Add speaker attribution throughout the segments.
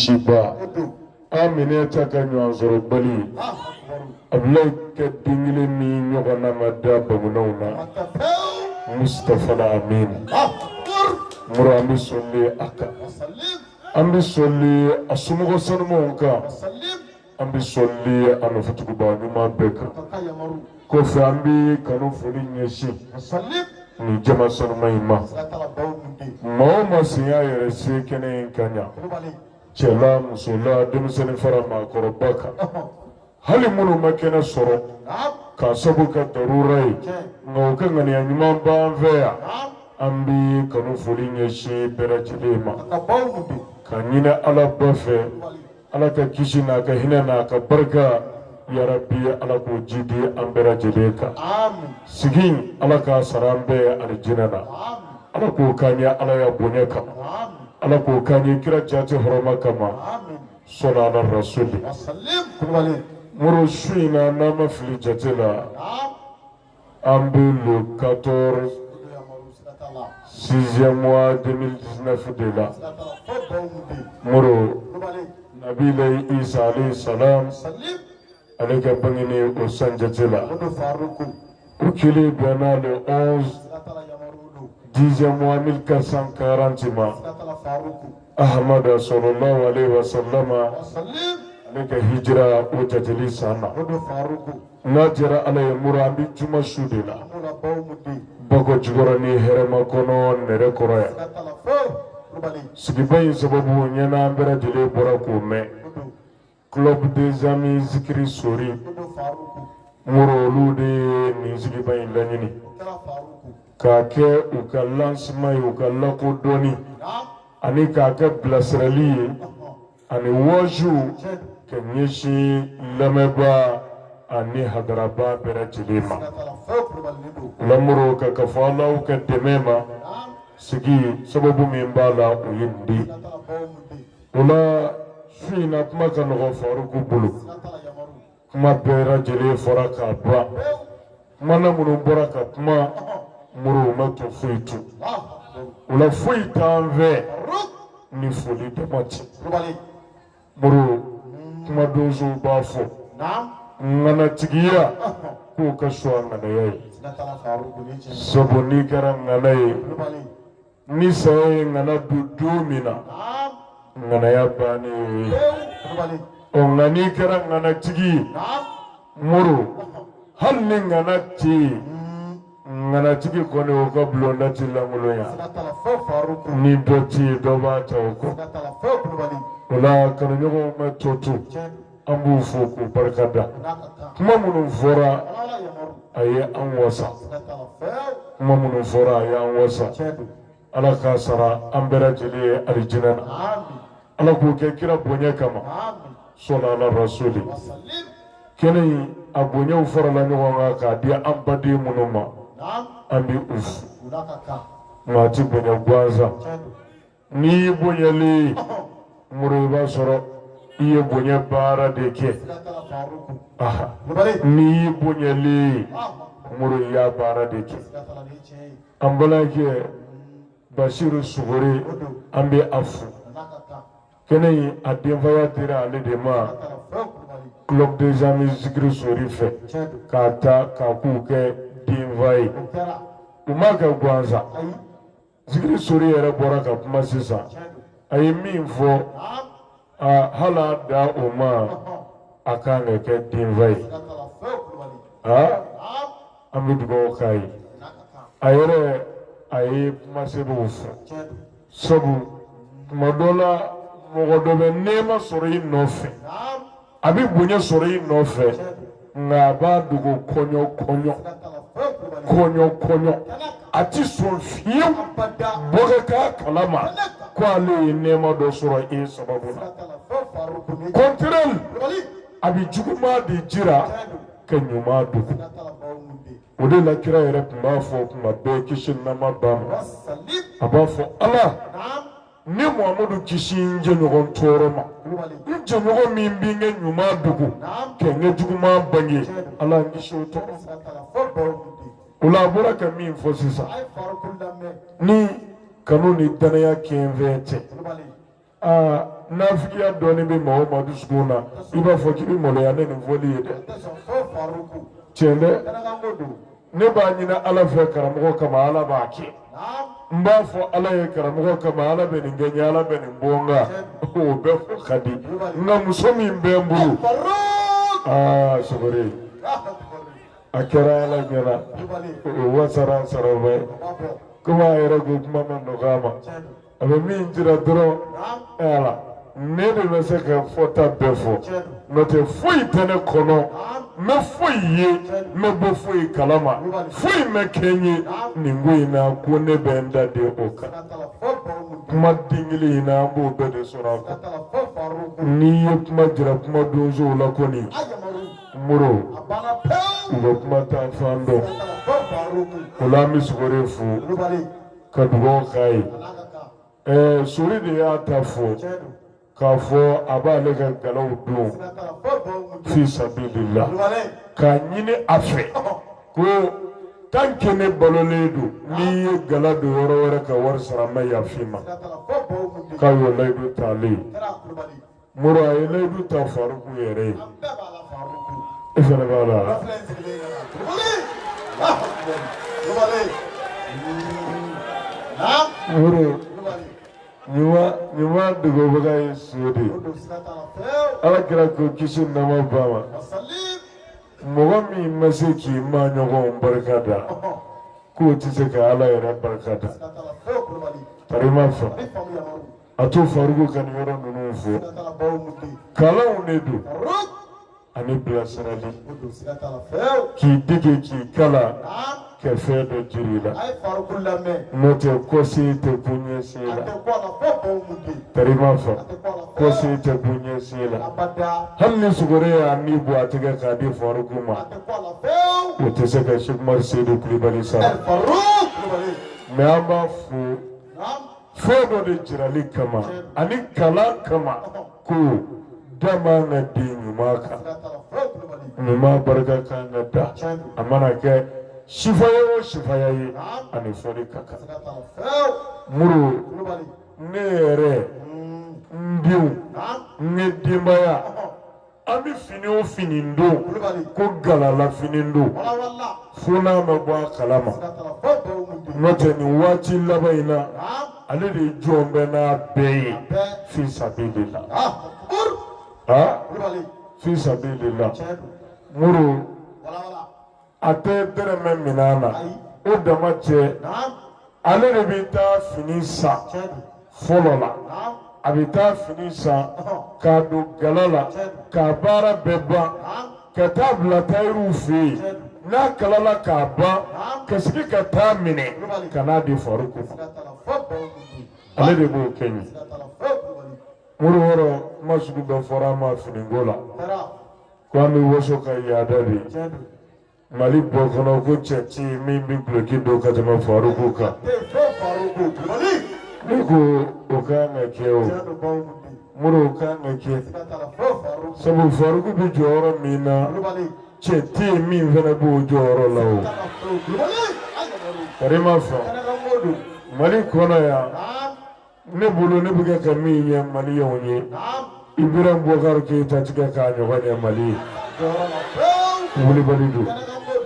Speaker 1: Kishiba Amine Takanyo Zorobali Ablay Kedingili Mi Yogana Mada Bamunona Mustafa Amin Murambi Soli Aka Ambi Soli Asumugo Sanmonka Ambi Soli Anofutukuba Numa Beka Kofi Ambi Kanufuli Nyeshi Ni Jama Sanmaima Mauma Siya Yeresi Kene Kanya Chela Musula Demuseni Farama Korobaka Hali Munu Makena Soro Kasabuka Tarurai Ngokangani Anyumamba Anvea Ambi Kanufuli Nyeshi Berachilima Kanyina Ala Bafe Alaka Kishina Kahina Naka Barga Ya Rabbi Alako Jidi Ambera Jideka Sigin Alaka Sarambe Aljinana Alako Kanya Alaya Buneka Alako Kanya Kira Jati Horoma Kama Solana Rasuli Muro Shuina Nama Fili Jatila Ambi le 14 6e mois 2019 de là Muro Nabila Isa alayhi salam Aleka Bangini au Sanjatila Ukili Biana le 11 10e mois 1440 Ahmad sallallahu alayhi wa sallama Aleka hijra ujajili sana Najira alayhi murambi juma shudila Bako jigorani herema kono nere koraya Sigibayi sababu nyena ambera jile bora kume Club des amis zikri sori Murolu de ni Sigibayi lanyini Kake uka lansmai uka lako doni Ani kake blasrali Ani waju Kenyeshi lameba Ani hadaraba bera jilima Lamuro kakafala uka demema Sigi sababu mimbala uyindi Ula Fina kuma ka nɔgɔ Faruku bolo kuma bɛɛ lajɛlen fɔra k'a ban kuma na minnu bɔra ka kuma Muru ma to foyi tu o la foyi t'an fɛ ni foli dama tɛ Muru kuma donsow b'a fɔ ŋanatigiya k'o ka so a ŋanaya ye sabu n'i kɛra ŋana ye ni saya ye ŋana don don min na ŋanaya bannen o nka n'i kɛra ŋanatigi Muru hali ni ŋana tɛ yen ŋanatigi kɔni o ka bulonda tɛ langolonya ni dɔ tɛ yen dɔ b'a ta o kɔ o la kanuɲɔgɔnw bɛ to an b'u fo k'u barikada kuma minnu fɔra a ye an wasa kuma minnu fɔra a ye an wasa Ala k'a sara an bɛɛ lajɛlen ye alijinɛ na Ala k'o kɛ kira bonya kama Solana Rasuli kɛnɛ in a bonyaw farala ɲɔgɔn kan k'a di an baden minnu ma an bɛ u fo maa ti bonya gansan n'i y'i bonyalen Muru i b'a sɔrɔ i ye bonya baara de kɛ n'i y'i bonyalen Muru i y'a baara de kɛ an balimakɛ Bashiru Sugore an bɛ a fo kɛnɛ in a denfaya dira ale de ma Club des amis zikiri sori fɛ k'a ta k'a k'u kɛ denfa ye u ma kɛ gansan zikiri sori yɛrɛ bɔra ka kuma sisan a ye min fɔ hali a da o ma a kan ka kɛ denfa ye an bɛ dugawu k'a ye a yɛrɛ a ye kuma sɛbɛnw fɔ sabu tuma dɔ la mɔgɔ dɔ bɛ nɛɛma sɔrɔ i nɔfɛ a bɛ bonya sɔrɔ i nɔfɛ nka a b'a dogo kɔɲɔ a ti sɔn fiyewu bɔ ka k'a kalama ko ale ye nɛɛma dɔ sɔrɔ e sababu la contraire a bɛ juguman de jira ka ɲuman dogo o de la kira yɛrɛ tun b'a fɔ kuma bɛɛ kisi nama ba ma a b'a fɔ Ala ni Muhamadu kisi n jɛɲɔgɔn tɔɔrɔ ma n jɛɲɔgɔn min bɛ n kɛ ɲuman dogo kɛ n kɛ juguman bange Ala n kisi o tɔɔrɔ o la a bɔra ka min fɔ sisan ni kanu ni danaya kɛnfɛn tɛ nafigiya dɔɔni bɛ maa o maa dusukun na i b'a fɔ k'i bɛ maloya ne nin fɔli ye dɛ tiɲɛ dɛ ne b'a ɲini ala fɛ karamɔgɔ kama ala b'a kɛ n b'a fɔ ala ye karamɔgɔ kama ala bɛ nin kɛ n ye ala bɛ nin bɔ n kan o bɛɛ fɔ ka di nka muso min bɛ n bolo sɔgɔri a kɛra ala ɲɛna o wasara saraba ye komi a yɛrɛ ko kuma ma nɔgɔya ma a bɛ min jira dɔrɔn ala ne de bɛ se ka fɔta bɛɛ fɔ n'o tɛ foyi tɛ ne kɔnɔ n bɛ foyi ye n bɛ bɔ foyi kalama foyi mɛ kɛ n ye nin ko in na ko ne bɛ n da de o kan kuma den kelen in na an b'o bɛɛ de sɔrɔ a kɔ n'i ye kuma jira kuma donsow la kɔni moro u bɛ kuma ta fan dɔn o la an bɛ sogore fo ka dugawu k'a ye sori de y'a ta fɔ k'a fɔ a b'ale ka galaw don fi sabilillah k'a ɲini a fɛ ko tant que ne balolen don n'i ye gala don yɔrɔ wɛrɛ ka wari sara n bɛ yafa i ma k'a y'o layidu t'ale ye moro a ye layidu ta faruku yɛrɛ ye e fana b'a la moro ɲuman dogobaga ye so de ala kira ko kisi nama ba ma mɔgɔ min ma se k'i ma ɲɔgɔn barika da k'o tɛ se ka ala yɛrɛ barika da tari ma fa a to faruku ka nin yɔrɔ ninnu fɔ kalanw de don ani bilasirali k'i dege k'i kala kɛ fɛn dɔ jiri la n'o tɛ kɔsi tɛ kun ɲɛsin la tari ma fa kɔsi tɛ kun ɲɛsin la hali ni sogore y'a ni bɔ a tigɛ k'a di faruku ma o tɛ se ka Sheikh Umar Seydou Kulibali sara mɛ an b'a fo fɛn dɔ de jirali kama ani kalan kama ko da man ka di ɲuman kan ɲuman barika kan ka da a mana kɛ sifaya o sifaya ye ani fɔli ka kan muru ne yɛrɛ n denw n ye denbaya an bɛ fini o fini don ko galala fini don fo n'a ma bɔ a kalama n'o tɛ nin waati laban in na ale de jɔn bɛ n'a bɛɛ ye fi sabilillah fi sabilillah muru a tɛ dɛrɛmɛ minɛ na o dama cɛ ale de bɛ taa fini san fɔlɔ la a bɛ taa fini san k'a don gala la k'a baara bɛɛ ban ka taa bila tayiriw fɛ yen n'a kalala k'a ban ka sigi ka taa minɛ ka n'a di faruku ma ale de b'o kɛ yen muru wɔrɔ ma sugu bɛɛ fɔra an ma finiko la ko an bɛ waso ka yaada de Mali bɔ kɔnɔ ko cɛ ti min bɛ guloki don ka tɛmɛ faruku kan ne ko o kan ka kɛ o muru o kan ka kɛ sabu faruku bɛ jɔyɔrɔ min na cɛ tɛ yen min fana b'o jɔyɔrɔ la o karima fa Mali kɔnɔ yan ne bolo ne bɛ kɛ ka min ɲɛ maliyɛnw ye Ibrahim Boubacar Keïta tigɛ k'a ɲɔgɔn ɲɛ Mali ye wulibali don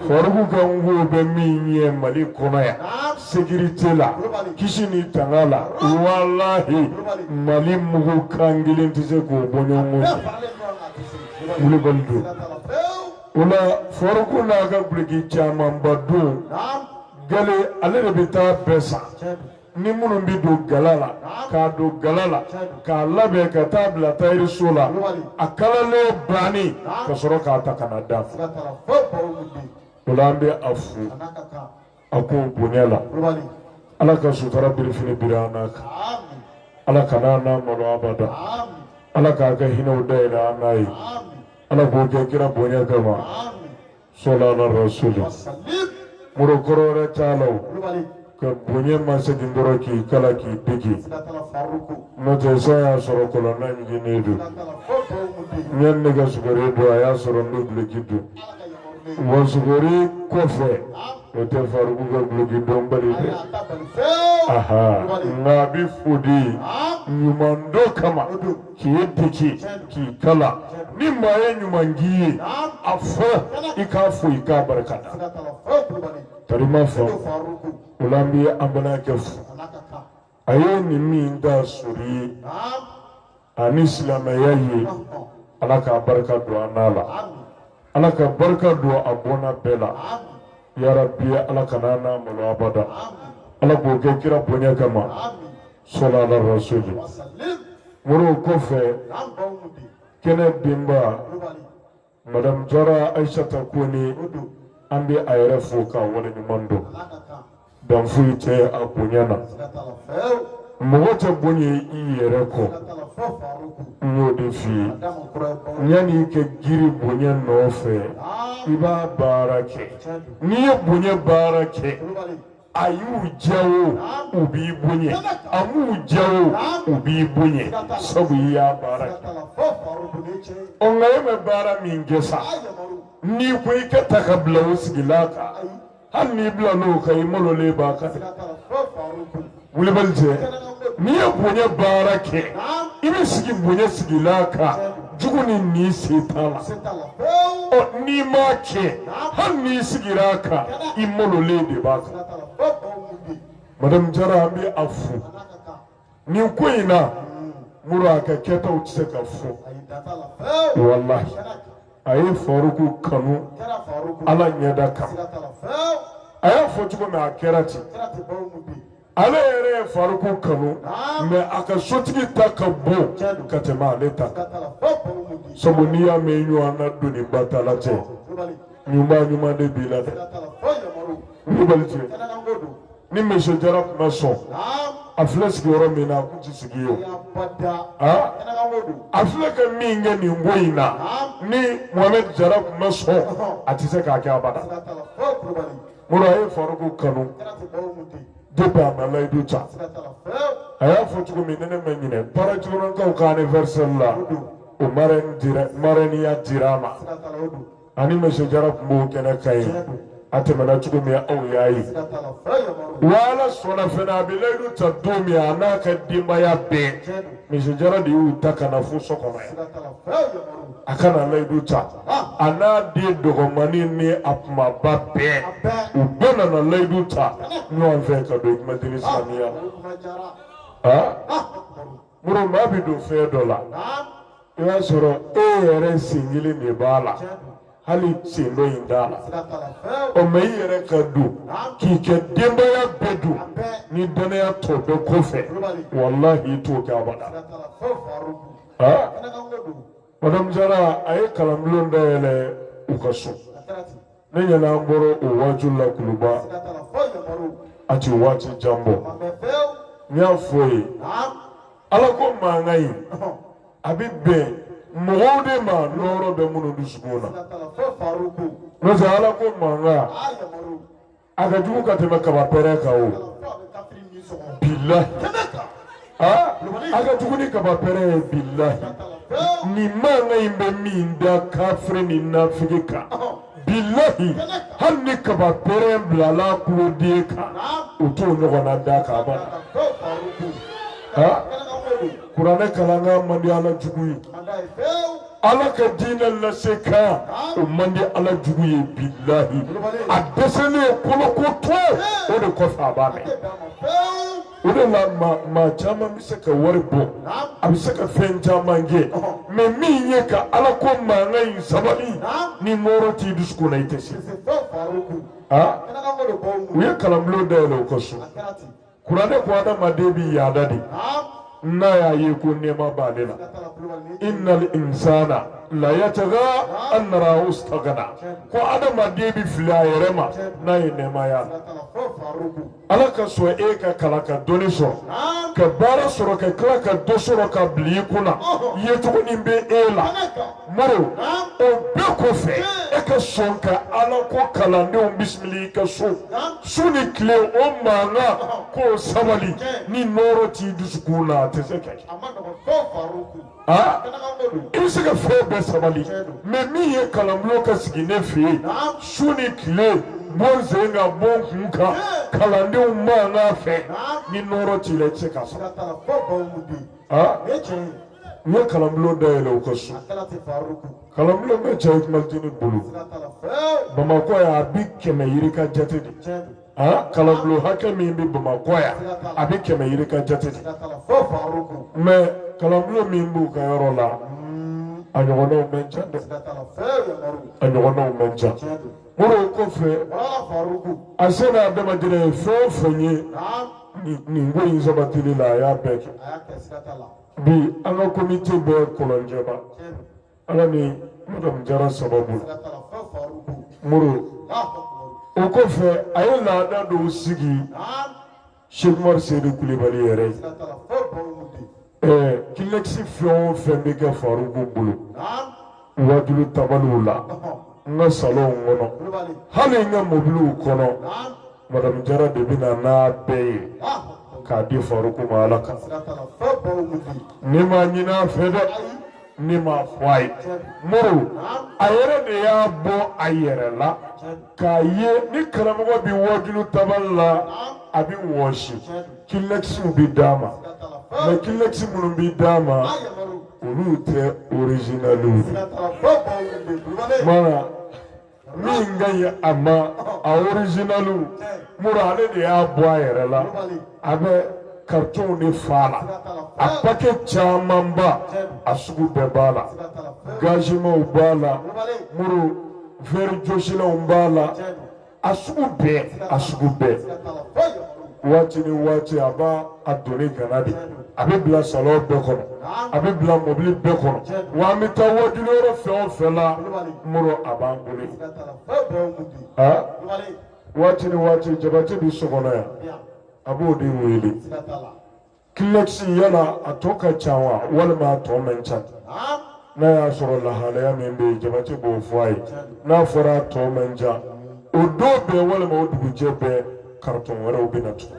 Speaker 1: faruku ka ngo bɛ min ɲɛ Mali kɔnɔ yan sécurité la kisi ni tanga la walahi Mali mugu kan kelen tɛ se k'o bɔ ɲɔgɔn fɛ wulibali don o la faruku n'a ka guloki camanba don gale ale de bɛ taa bɛɛ san ni minnu bɛ don gala la k'a don gala la k'a labɛn ka taa bila tayiriso la a kalalen bannen ka sɔrɔ k'a ta ka na d'a ma o la an bɛ a fo a ko bonya la ala ka sutura birifini biri an n'a kan ala kana an n'a malo abada ala k'a ka hinɛw dayɛlɛ an n'a ye ala k'o kɛ kira bonya kama sɔla ala rasuli muru kɔrɔ wɛrɛ t'a la o ka bonya ma segin dɔrɔn k'i kala k'i digi n'o tɛ sa y'a sɔrɔ kɔlɔnna ɲiginnen don ɲani ne ka sugari don a y'a sɔrɔ n bɛ guloki don wa sugari kɔfɛ o tɛ faruku ka guloki dɔnbali dɛ aha nka a bɛ fo di ɲuman dɔ kama k'i deki k'i kala ni maa ye ɲuman k'i ye a fɔ i k'a fɔ i k'a barikada tarima fɔ o la an bɛ an balimakɛ fo a ye nin min da sori ye ani silamɛya ye ala k'a barika don an n'a la ala ka barika don a bɔnna bɛɛ la ya rabbi ala kana n'a malo abada ala k'o kɛ kira bonya kama sɔla ala rasuli moro kɔfɛ kɛnɛ denba madame Jara Aïssata Kone an bɛ a yɛrɛ fo k'a waleɲuman dɔn dan foyi tɛ a bonya na mɔgɔ tɛ bonya i yɛrɛ kɔ n y'o de f'i ye yanni i ka giri bonya nɔfɛ i b'a baara kɛ n'i ye bonya baara kɛ a y'u diya o u b'i bonya a m'u diya o u b'i bonya sabu i y'a baara kɛ nka e ma baara min kɛ sa n'i ko i ka ta ka bila o sigila kan hali n'i bila n'o kan i malolen b'a kan wulibali cɛ n'i ye bonya baara kɛ i bɛ sigi bonya sigila kan jugu ni nin se t'a la n'i m'a kɛ hali n'i sigira a kan i malolen de b'a kan madame Jara an bɛ a fo nin ko in na muru a ka kɛtaw tɛ se ka fɔ walahi a ye Faruku kanu ala ɲɛda kan a y'a fɔ cogo min a kɛra ten ale yɛrɛ ye Faruku kanu mais a ka sotigi ta ka bon ka tɛmɛ ale ta sabu n'i y'a mɛn ɲɔgɔn na doni ba ta la cɛ ɲuman ɲuman de b'i la dɛ wulibali cɛ ni monsieur Jara tun ma sɔn a filɛ sigiyɔrɔ min na a tun tɛ sigi yen a filɛ ka min kɛ nin ko in na ni Mohamed Jara tun ma sɔn a tɛ se k'a kɛ abada muru a ye Faruku kanu depuis a ma layidu ta a y'a fɔ cogo min ne ma ɲinɛ Parakɛlɛkaw ka anniversaire la o marraine dira a ma ani monsieur Jara tun b'o kɛnɛ kan ye a tɛmɛna cogo min aw y'a ye wa ala sɔnna fɛnɛ a bɛ layidu ta don min a n'a ka denbaya bɛɛ monsieur Jara de y'u ta ka na fo so kɔnɔ yan a kana layidu ta a n'a den dɔgɔmanin ni a kumaba bɛɛ u bɛɛ nana layidu ta ɲɔgɔn fɛ ka don kumadini silamɛya la muru maa bɛ don fɛn dɔ la i b'a sɔrɔ e yɛrɛ sen kelen de b'a la hali sen dɔ in t'a la mɛ i yɛrɛ ka don k'i kɛ denbaya bɛɛ don ni dɔnniya tɔ bɛɛ kɔfɛ walahi i t'o kɛ abada madame Jara a ye kalanbulon dayɛlɛ u ka so ne ɲɛna an bɔra o waati la Kuluba a ti waati jan bɔ n y'a fɔ ye ala ko mankan in a bɛ bɛn mɔgɔw de ma nɔrɔ bɛ minnu dusukun na n'o tɛ ala ko mankan a ka jugu ka tɛmɛ kaba pɛrɛn kan o bilahi a ka jugu ni kaba pɛrɛn ye bilahi ni mankan in bɛ min da kafiri ni nafigi kan bilahi hali ni kaba pɛrɛn bilala kuloden kan o t'o ɲɔgɔnna da kan kuranɛ kalankan man di ala jugu ye ala ka diinɛ lase kan o man di ala jugu ye bilahi a dɛsɛlen kolokotɔ o de kɔfɛ a b'a mɛn o de la maa caman bɛ se ka wari bɔ a bɛ se ka fɛn caman kɛ mɛ min ye ka ala ko mankan in sabali ni nɔrɔ t'i dusukun na i tɛ se u ye kalanbulon dayɛlɛ o ka so kuranɛ ko adamaden bɛ yaada de n'a y'a ye ko nɛɛma b'ale la innal insana la yataga an ra'ahu istaghna ko adamaden bɛ fili a yɛrɛ ma n'a ye nɛɛma y'a la ala ka sɔn e ka kalan ka dɔnni sɔrɔ ka baara sɔrɔ ka tila ka dɔ sɔrɔ ka bila i kunna yecogo nin bɛ e la moro o bɛɛ kɔfɛ e ka sɔn ka ala ko kalandenw bisimila i ka so su ni tile o mankan k'o sabali ni nɔrɔ t'i dusukun na a tɛ se ka kɛ i bɛ se ka fɛn bɛɛ sabali mɛ min ye kalanbulon ka sigi ne fɛ yen su ni tile bon zenga bon kunka kalandenw man'a fɛ ni nɔrɔ t'i la i tɛ se k'a sɔrɔ n ye kalanbulon dayɛlɛ u ka so kalanbulon bɛ cɛ Hikmatini bolo Bamakɔ yan a bi 100 yirika jate de kalanbulon hakɛ min bɛ Bamakɔ yan a bi 100 yirika jate de mais kalanbulon min b'u ka yɔrɔ la a ɲɔgɔnnaw man ca dɛ a ɲɔgɔnnaw man ca o kɔfɛ a se n'a adamaden ye fɛn o fɛn ye nin ko in sabatili la a y'a bɛɛ kɛ bi an ka komite bɛ Kɔlɔnjɛba ala ni Madamu Jara sababu Moro o kɔfɛ a ye laada dɔw sigi Cheikh Umar Seydou Kulibali yɛrɛ ye kilexi fɛn o fɛn bɛ kɛ Faruku bolo wajulu tabaliw la n ka salon kɔnɔ hali n ka mobiliw kɔnɔ Madamu Jara de bɛna n'a bɛɛ ye k'a di Faruku ma ala kan ni ma ɲinɛ a fɛ dɛ ni ma fɔ a ye Moro a yɛrɛ de y'a bɔ a yɛrɛ la k'a ye ni karamɔgɔ bi wajulu tabali la a bi wɔsi kilexiw bi d'a ma mais kilexi minnu bi d'a ma olu tɛ originaliw mana min ka ɲi a ma a originaliw Moro ale de y'a bɔ a yɛrɛ la a bɛ carton de fa la a paquet caman ba a sugu bɛɛ b'a la gazimaw b'a la Moro verre josilanw b'a la a sugu bɛɛ waati ni waati a b'a a donni gana de a bɛ bila salon bɛɛ kɔnɔ a bɛ bila mobili bɛɛ kɔnɔ wa an bɛ taa wajulu yɔrɔ fɛn o fɛn la Moro a b'an bolo waati ni waati Jabate bi so kɔnɔ yan a b'o de wele kilexi yala a tɔ ka ca wa walima a tɔ man ca n'a y'a sɔrɔ lahalaya min bɛ yen Jabate b'o fɔ a ye n'a fɔra a tɔ man ca o don bɛɛ walima o dugujɛ bɛɛ carton wɛrɛw bɛ na tugun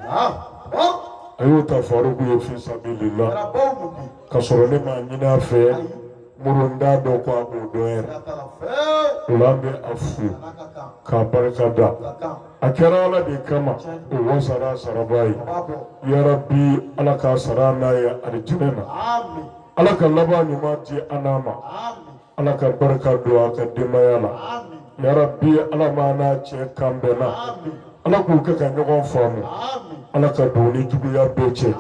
Speaker 1: a y'o ta Faruku ye fi sabilillah ka sɔrɔ ne m'a ɲini a fɛ Moro n t'a dɔn ko a b'o dɔn yɛrɛ o la an bɛ a fo k'a barika da a kɛra ala de kama o wasara saraba ye yarabi ala k'a sara n'a ye alijinɛ na ala ka laban ɲuman di an n'a ma ala ka barika don a ka denbaya la yarabi ala ma n'a cɛ kan bɛnna ala k'u kɛ ka ɲɔgɔn faamu ala ka don ni juguya bɛɛ cɛ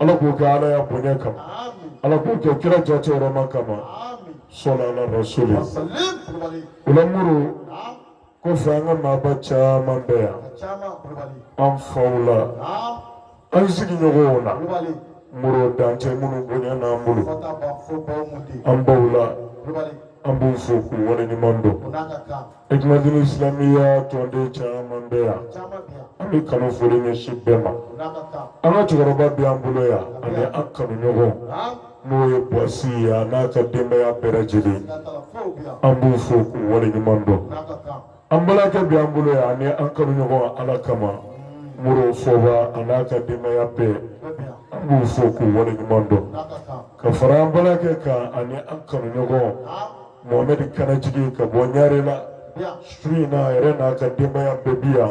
Speaker 1: ala k'u kɛ ala ya bonya kama ala k'u kɛ kira jate yɔrɔma kama sɔla ala rasuli o la Moro kɔfɛ an ka maaba caman bɛ yan an faw la an sigiɲɔgɔnw na Moro dan tɛ minnu bonya n'an bolo an baw la an b'u fo k'u waleɲuman dɔn Hikmatini Islamiya tɔnden caman bɛ yan an bɛ kanu foli ɲɛsin bɛɛ ma an ka cɛkɔrɔba bɛ an bolo yan ani an kanuɲɔgɔn n'o ye Boisi ye a n'a ka denbaya bɛɛ lajɛlen an b'u fo k'u waleɲuman dɔn an balimakɛ bɛ an bolo yan ani an kanuɲɔgɔn ala kama Moro Fɔba a n'a ka denbaya bɛɛ an b'u fo k'u waleɲuman dɔn ka fara an balimakɛ kan ani an kanuɲɔgɔn Mohamed Kanajigi ka bɔ Ɲarela su in na a yɛrɛ n'a ka denbaya bɛɛ bi yan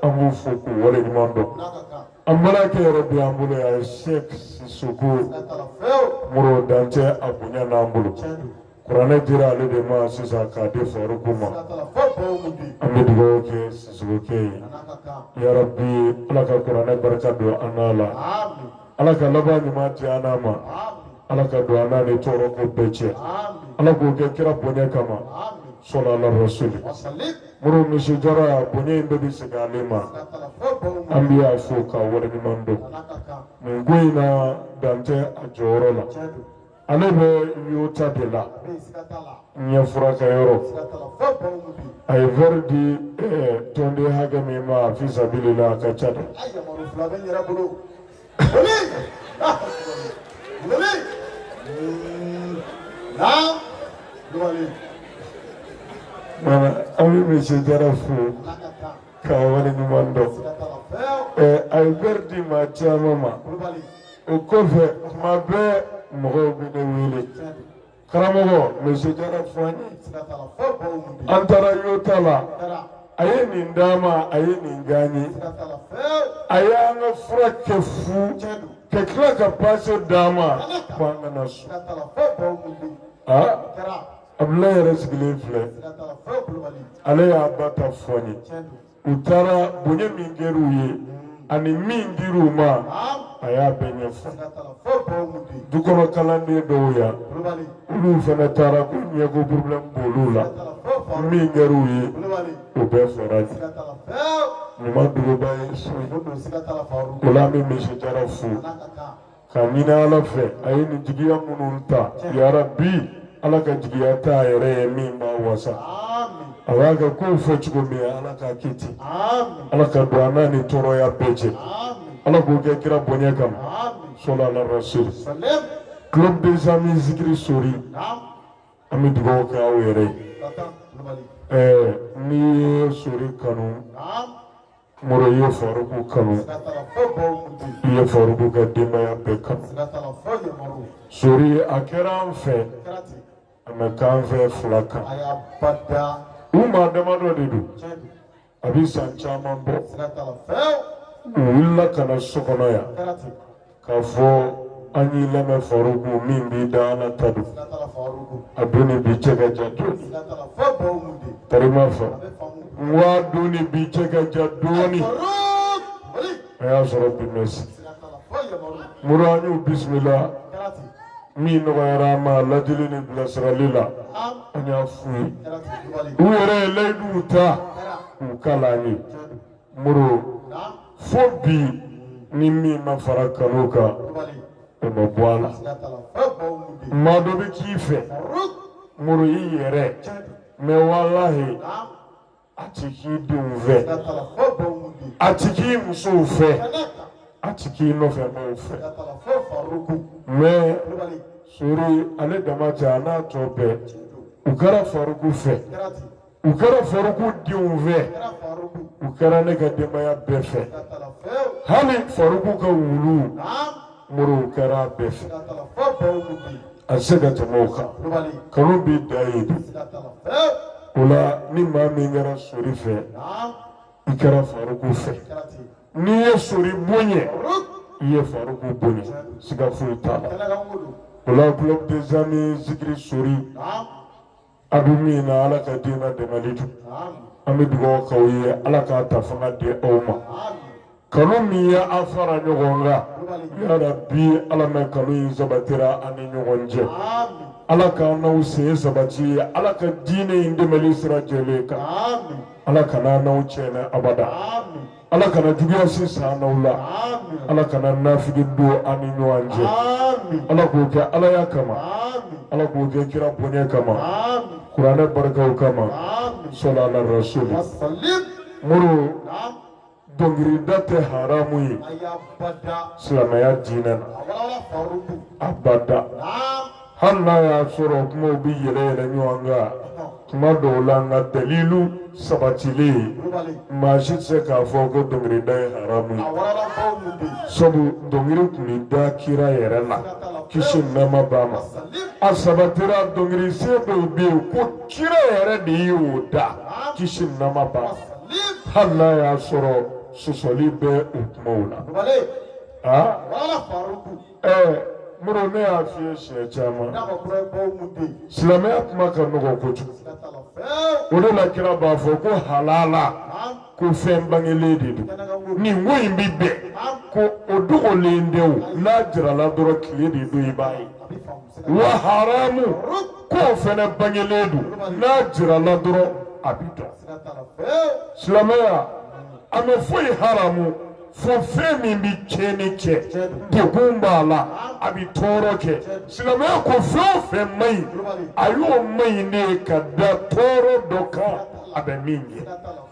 Speaker 1: an b'u fo k'u waleɲuman dɔn an balimakɛ yɛrɛ bɛ an bolo yan Sheikh Sissoko Moro dan tɛ a bonya n'an bolo kuranɛ dira ale de ma sisan k'a di Faruku ma an bɛ dugawu kɛ Sissoko ye yarabi ala ka kuranɛ barika don an n'a la ala ka laban ɲuman di an n'a ma ala ka don an n'a ni tɔɔrɔ ko bɛɛ cɛ ala k'o kɛ kira bonya kama sɔla ala rasuli Moro Misi Jara bonya in bɛɛ bɛ segin ale ma an bɛ y'a fo k'a waleɲuman dɔn nin ko in na dan tɛ a jɔyɔrɔ la ale bɛ yota de la ɲɛ furakɛyɔrɔ a ye verre di tɔnden hakɛ min ma fi sabilillah a ka ca dɛ mana an bɛ Misi Jara fo k'a waleɲuman dɔn a ye verre di maa caman ma o kɔfɛ tuma bɛɛ mɔgɔw bɛ ne wele karamɔgɔ Misi Jara fɔ an ye an taara yota la aye nin dama aye nin gani aya nga fura kefu ke kila ka passe dama banga nasu Abdoulaye yɛrɛ sigilen filɛ ale y'a ba ta fɔni u taara bonya min kɛr'u ye ani min dir'u ma a y'a bɛɛ ɲɛfɔ dukɔnɔ kalanden dɔw yan olu fana taara ko ɲɛko problème b'olu la min kɛr'u ye o bɛɛ fɔra je ɲuman dogoba ye so ye o la an bɛ misi jara fo ka ɲini Ala fɛ a ye nin jigiya minnu ta yarabi Ala ka jigiya t'a yɛrɛ ye min b'a wasa a b'a ka kow fɔ cogo min Ala k'a kɛ ten Ala ka don an n'a ni tɔɔrɔya bɛɛ cɛ Ala k'o kɛ kira bonya kama sɔli ala rasul club des amis zikiri sori an bɛ dugawu kɛ aw yɛrɛ ye n'i ye sori kanu Moro i ye Faruku kanu i ye Faruku ka denbaya bɛɛ kanu sori a kɛra an fɛ a mɛ k'an fɛ fila kan u maa damadɔ de don a bɛ san caman bɔ u wulila ka na so kɔnɔ yan k'a fɔ an y'i lamɛn Faruku min b'i da Ala ta don a donni bi cɛ ka jan dɔɔni tarima fa wa donni bi cɛ ka jan dɔɔni a y'a sɔrɔ bi mɛsi Moro an y'u bisimila min nɔgɔyara an ma lajɛli ni bilasirali la an y'a f'u ye u yɛrɛ ye layiduw ta k'u kala an ye Moro fo bi ni min ma fara kanu kan o ma bɔ a la maa dɔ bɛ k'i fɛ Moro i yɛrɛ mais walahi a ti k'i denw fɛ a ti k'i musow fɛ a ti k'i nɔfɛ mɔgɔw fɛ mais sori ale dama cɛ a n'a tɔ bɛɛ u kɛra Faruku fɛ u kɛra Faruku denw fɛ u kɛra ne ka denbaya bɛɛ fɛ hali Faruku ka wulu Moro kɛra a bɛɛ fɛ a se ka tɛmɛ o kan kanu b'i da ye de o la ni maa min kɛra sori fɛ i kɛra Faruku fɛ n'i ye sori bonya i ye Faruku bonya siga foyi t'a la o la club des amis zikiri sori a bɛ min na Ala ka diinɛ dɛmɛli don an bɛ dugawu k'aw ye Ala k'a ta fanga di aw ma kanu min ye a fara ɲɔgɔn kan yarabi Ala mɛ kanu in sabatira an ni ɲɔgɔn cɛ Ala k'an n'aw sen sabati Ala ka diinɛ in dɛmɛli sira jɛlen kan Ala kana n'aw tiɲɛ abada Ala kana juguya si san n'aw la Ala kana nafigi don an ni ɲɔgɔn cɛ Ala k'o kɛ Alaya kama Ala k'o kɛ kira bonya kama kuranɛ barikaw kama sɔli ala rasuli Moro dɔnkilida tɛ haramu ye silamɛya diinɛ na abada hali n'a y'a sɔrɔ kumaw bɛ yɛlɛ ɲɔgɔn kan tuma dɔw la nka dalilu sabatilen maa si tɛ se k'a fɔ ko dɔnkilida ye haramu ye sabu dɔnkili tun bɛ da kira yɛrɛ la kisi nɛɛma b'a ma a sabatira dɔnkili se dɔw bɛ yen ko kira yɛrɛ de y'o da kisi nɛɛma b'a ma hali n'a y'a sɔrɔ sɔsɔli bɛ o kumaw la Moro ne y'a f'i ye siɲɛ caman silamɛya kuma ka nɔgɔ kojugu o de la kira b'a fɔ ko halala ko fɛn bangelen de don nin ko in bi bɛn ko o dogolen tɛ o n'a jirala dɔrɔn tile de don i b'a ye wa haramu k'o fɛnɛ bangelen don n'a jirala dɔrɔn a bi dɔn silamɛya a ma foyi haramu fo fɛn min bɛ tiɲɛni kɛ degun b'a la a bɛ tɔɔrɔ kɛ silamɛya ko fɛn o fɛn man ɲi a y'o man ɲi de ka da tɔɔrɔ dɔ kan a bɛ min ye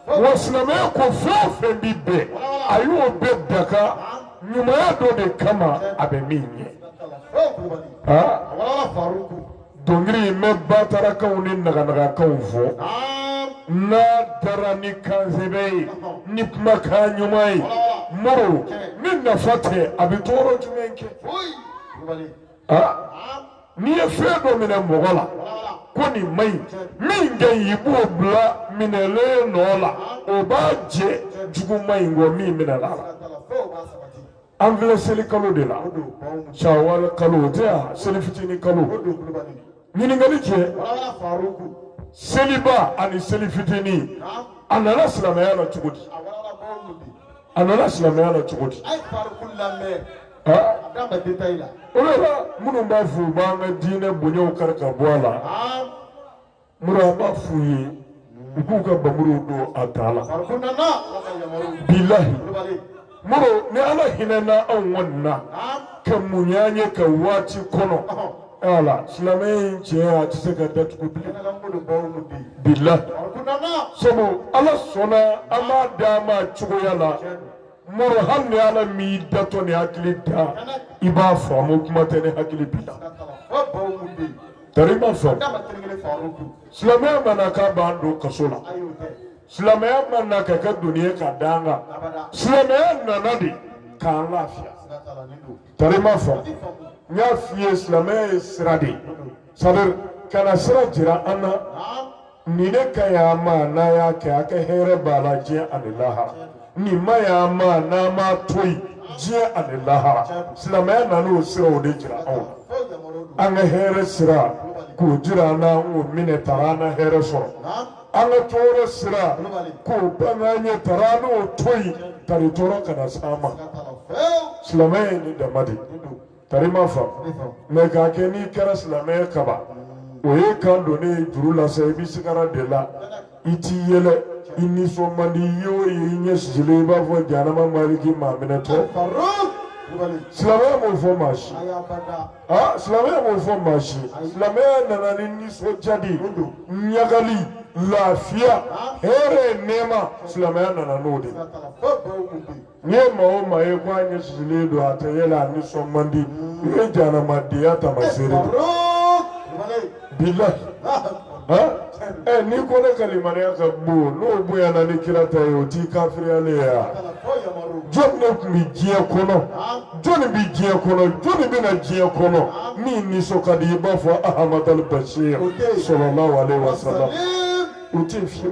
Speaker 1: wa silamɛya ko fɛn o fɛn bɛ bɛn a y'o bɛɛ daga ɲumanya dɔ de kama a bɛ min ye dɔnkili in bɛ batarakaw ni naganagakanw fɔ n'a dara ni kansɛbɛ ye ni kumakan ɲuman ye Moro ni nafa tɛ a bɛ tɔɔrɔ jumɛn kɛ n'i ye fɛn dɔ minɛ mɔgɔ la koni mai min ga yibo bla minele nola obaje jugu mai ngo mi minala anvle seli kalo de la shawal kalo dia seli fitini kalo nini ngali je seliba ani seli fitini anala silamaya la chugudi anala silamaya la chugudi ola munu ba fu ba nga dine bonyo karka bola mura ba fu yi ku ka bamuru do atala billahi muro ni ala hinana an wannan kan munyanye ka wati kono ala silamai ce ya ci saka da tukubi billahi sobo ala sona ama dama chugoyala muro hanni ala mi dato ni hakili da iba famu kuma ta ne hakili bila tarima fa silamai mana ka ba do kasola silamaya mana ka ka duniya ka danga silamaya nanadi ka lafiya tarima fa nya fiye silamaya sirade sadar kana sira jira ana ni ne ka ya ma na ya ka aka here bala je alillaha ni ma ya ma na ma toyi je alillaha silamaya nanu sira ode jira aw an here sira ko jira na o mine tarana here so anga toro sira ko banganye tarano toyi tari toro kana sama silamaya ni da madi tarima fa me ka ke ni kara silamaya kaba oye kan do ne juru la sai bi sigara de la iti yele inni so mandi yo yin sile ba fo janama maliki ma minato silamaya mo fo mashi silamaya mo fo mashi silamaya nana ni so jadi nyagali lafiya here nema silamaya nana nodi nyema o maye kwa nye sile do atayela ni so mandi ye janama dia ta masere billahi ni kone kalimane ya kabu no buya na ni kirata yoti kafiri ale ya jone mi jie kono jone bi jie kono jone bi na jie kono ni so kadi ba fo Ahmad al-Bashir sallallahu alaihi wasallam uti fi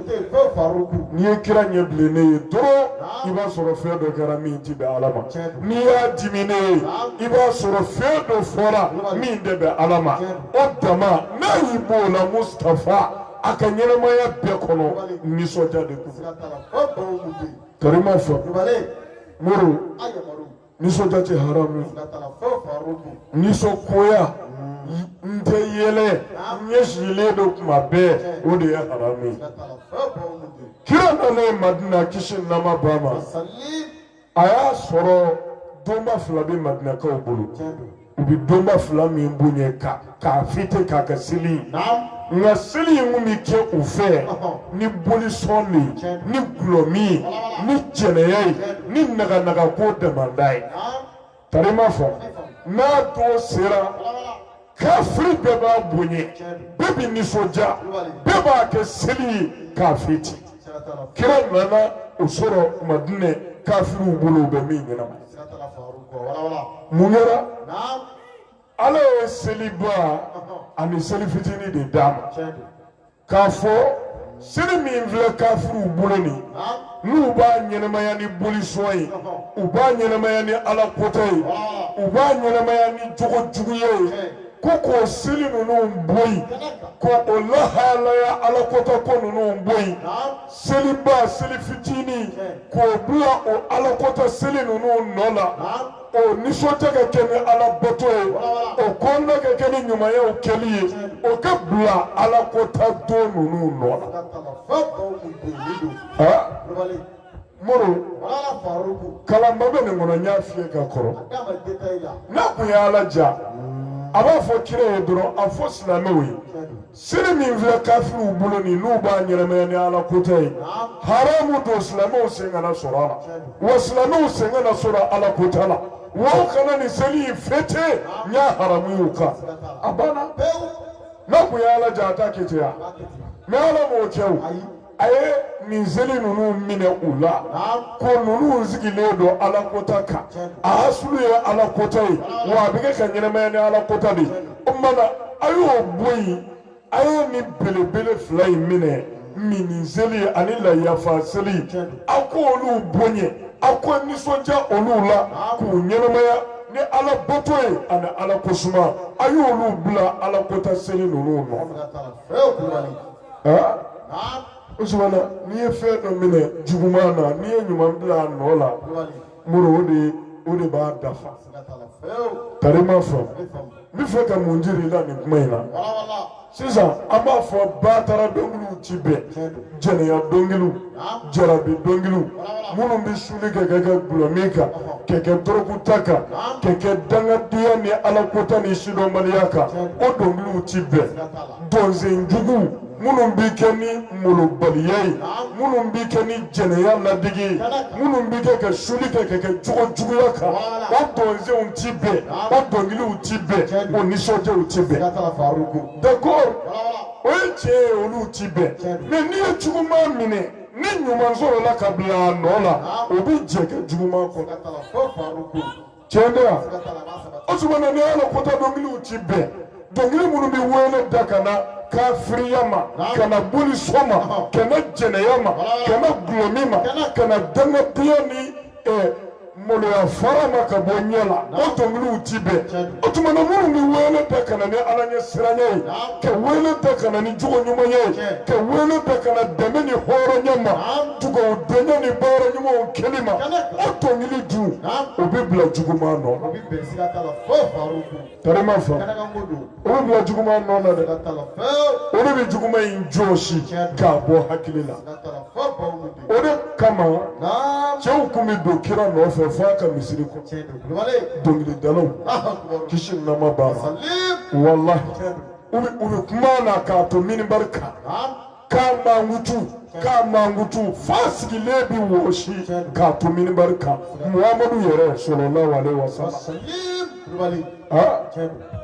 Speaker 1: faruku ni kira nyeble ne doro iba soro fe do kara mi ti be alama ni ya dimine iba soro fe do fora mi de be alama odama na yibo na Mustafa akanyere maya be kono ni soja de ku karima fa muru ni soja ti haramu ni so koya nte yele nyeshile do kuma be o de ya harami kira na ne Madina kishin na mabama aya soro domba flabi Madina ka obulu ubi domba flami mbunye ka fite ka kasili nga sili ngumi ke ufe ni boli sonni ni glomi ni jeneyai ni naga ko demandai tarima fo na to sera kafiri beba bunye bebi nisoja beba ke seli kafiti kira nana usoro Madina kafiru bulu be mi nyina munera ala seliba ani selifitini de dama kafo seli mi vle kafiru buleni nuba nyenema ni bolisoi uba nyenema ni ala kotai uba nyenema ni jogo koko sili nunu mboi ko olahala ya ala kota ko nunu mboi sili ba sili fitini ko bula o ala kota sili nunu nola o nisota ka kene ala boto o konda ka kene nyuma ya o keliye o ka bula ala kota do nunu nola moro kalamba be ne ngona nyafie ka koro na ku ya ala ja aba fo kire dro afo silamewi sire mi vle kafiru buloni nuba nyereme ni ala kotai haramu do silamewi senga na sorala wa silamewi senga na sora ala kotala wa kana ni seli fete nya haramu yuka abana na ku ya ala jata kitia me ala mo chew aye minzeli nunu mine ula ko nunu zigile do ala kotaka asulu ya ala kotai wa bige kanyere mene ala kotadi umana ayo boyi aye ni belebele fila in minɛ mini seli ani la yafa seli a ko olu bonye a ko nisɔndiya olu la k'u ɲɛnamaya ni ala bato ye ani ala ko suma a y'olu bila ala kota seli ninnu nɔ Usmana n'i ye fɛn dɔ minɛ juguman na n'i ye ɲuman bila a nɔ la Moro o de b'a dafa kari ma fɔ n bɛ fɛ ka mun jiri la nin kuma in na sisan an b'a fɔ batara dɔnkiliw ci bɛɛ jɛnɛya dɔnkiliw jarabi dɔnkiliw minnu bɛ suli kɛ kɛ gulɔmin kan kɛ kɛ dɔrɔguta kan kɛ kɛ dangadenya ni alakota ni sidɔnbaliya kan o dɔnkiliw ci bɛɛ dɔnsenjugu minnu bɛ kɛ ni molobaliya ye minnu bɛ kɛ ni jɛnɛya ladigi ye minnu bɛ kɛ ka suli kɛ kɛ jogojuguya kan o dɔnsenw ci bɛɛ o dɔnkiliw ci bɛɛ o nisɔndiyaw ci bɛɛ d'accord o ye tiɲɛ ye olu ci bɛɛ mais n'i ye juguman minɛ ni ɲuman sɔrɔla ka bila a nɔ la o bɛ jɛ kɛ juguman kɔnɔ tiɲɛ tɛ wa o sumana ni ala kota dɔnkiliw ci bɛɛ dɔnkili minnu bɛ wele da ka na kafiriya ma ka na bolisɔn ma ka na jɛnɛya ma ka na gulɔmin ma ka na dangadenya ni maloya fara ma ka bɔ ɲɛ la o dɔnkiliw ci bɛɛ o tuma na minnu bɛ wele da ka na ni ala ɲɛ siranya ye ka wele da ka na ni jogo ɲuman ye ka wele da ka na dɛmɛ ni hɔrɔnya ma dugawudenya ni baara ɲumanw kɛli ma o dɔnkili dun o bɛ bila juguman nɔ la kari ma fɔ o bɛ bila juguman nɔ la dɛ o de bɛ juguman in jɔsi k'a bɔ hakili la o de kama cɛw kun bɛ don kira nɔfɛ fo a ka misiri kɔ dɔnkilidalaw kisi ni nɛɛma b'a ma walahi u bɛ kuma na k'a to minibari kan k'a mankutu f'a sigilen bɛ wɔsi k'a to minibari kan Muhamadu yɛrɛ sallallahu alaihi wasallam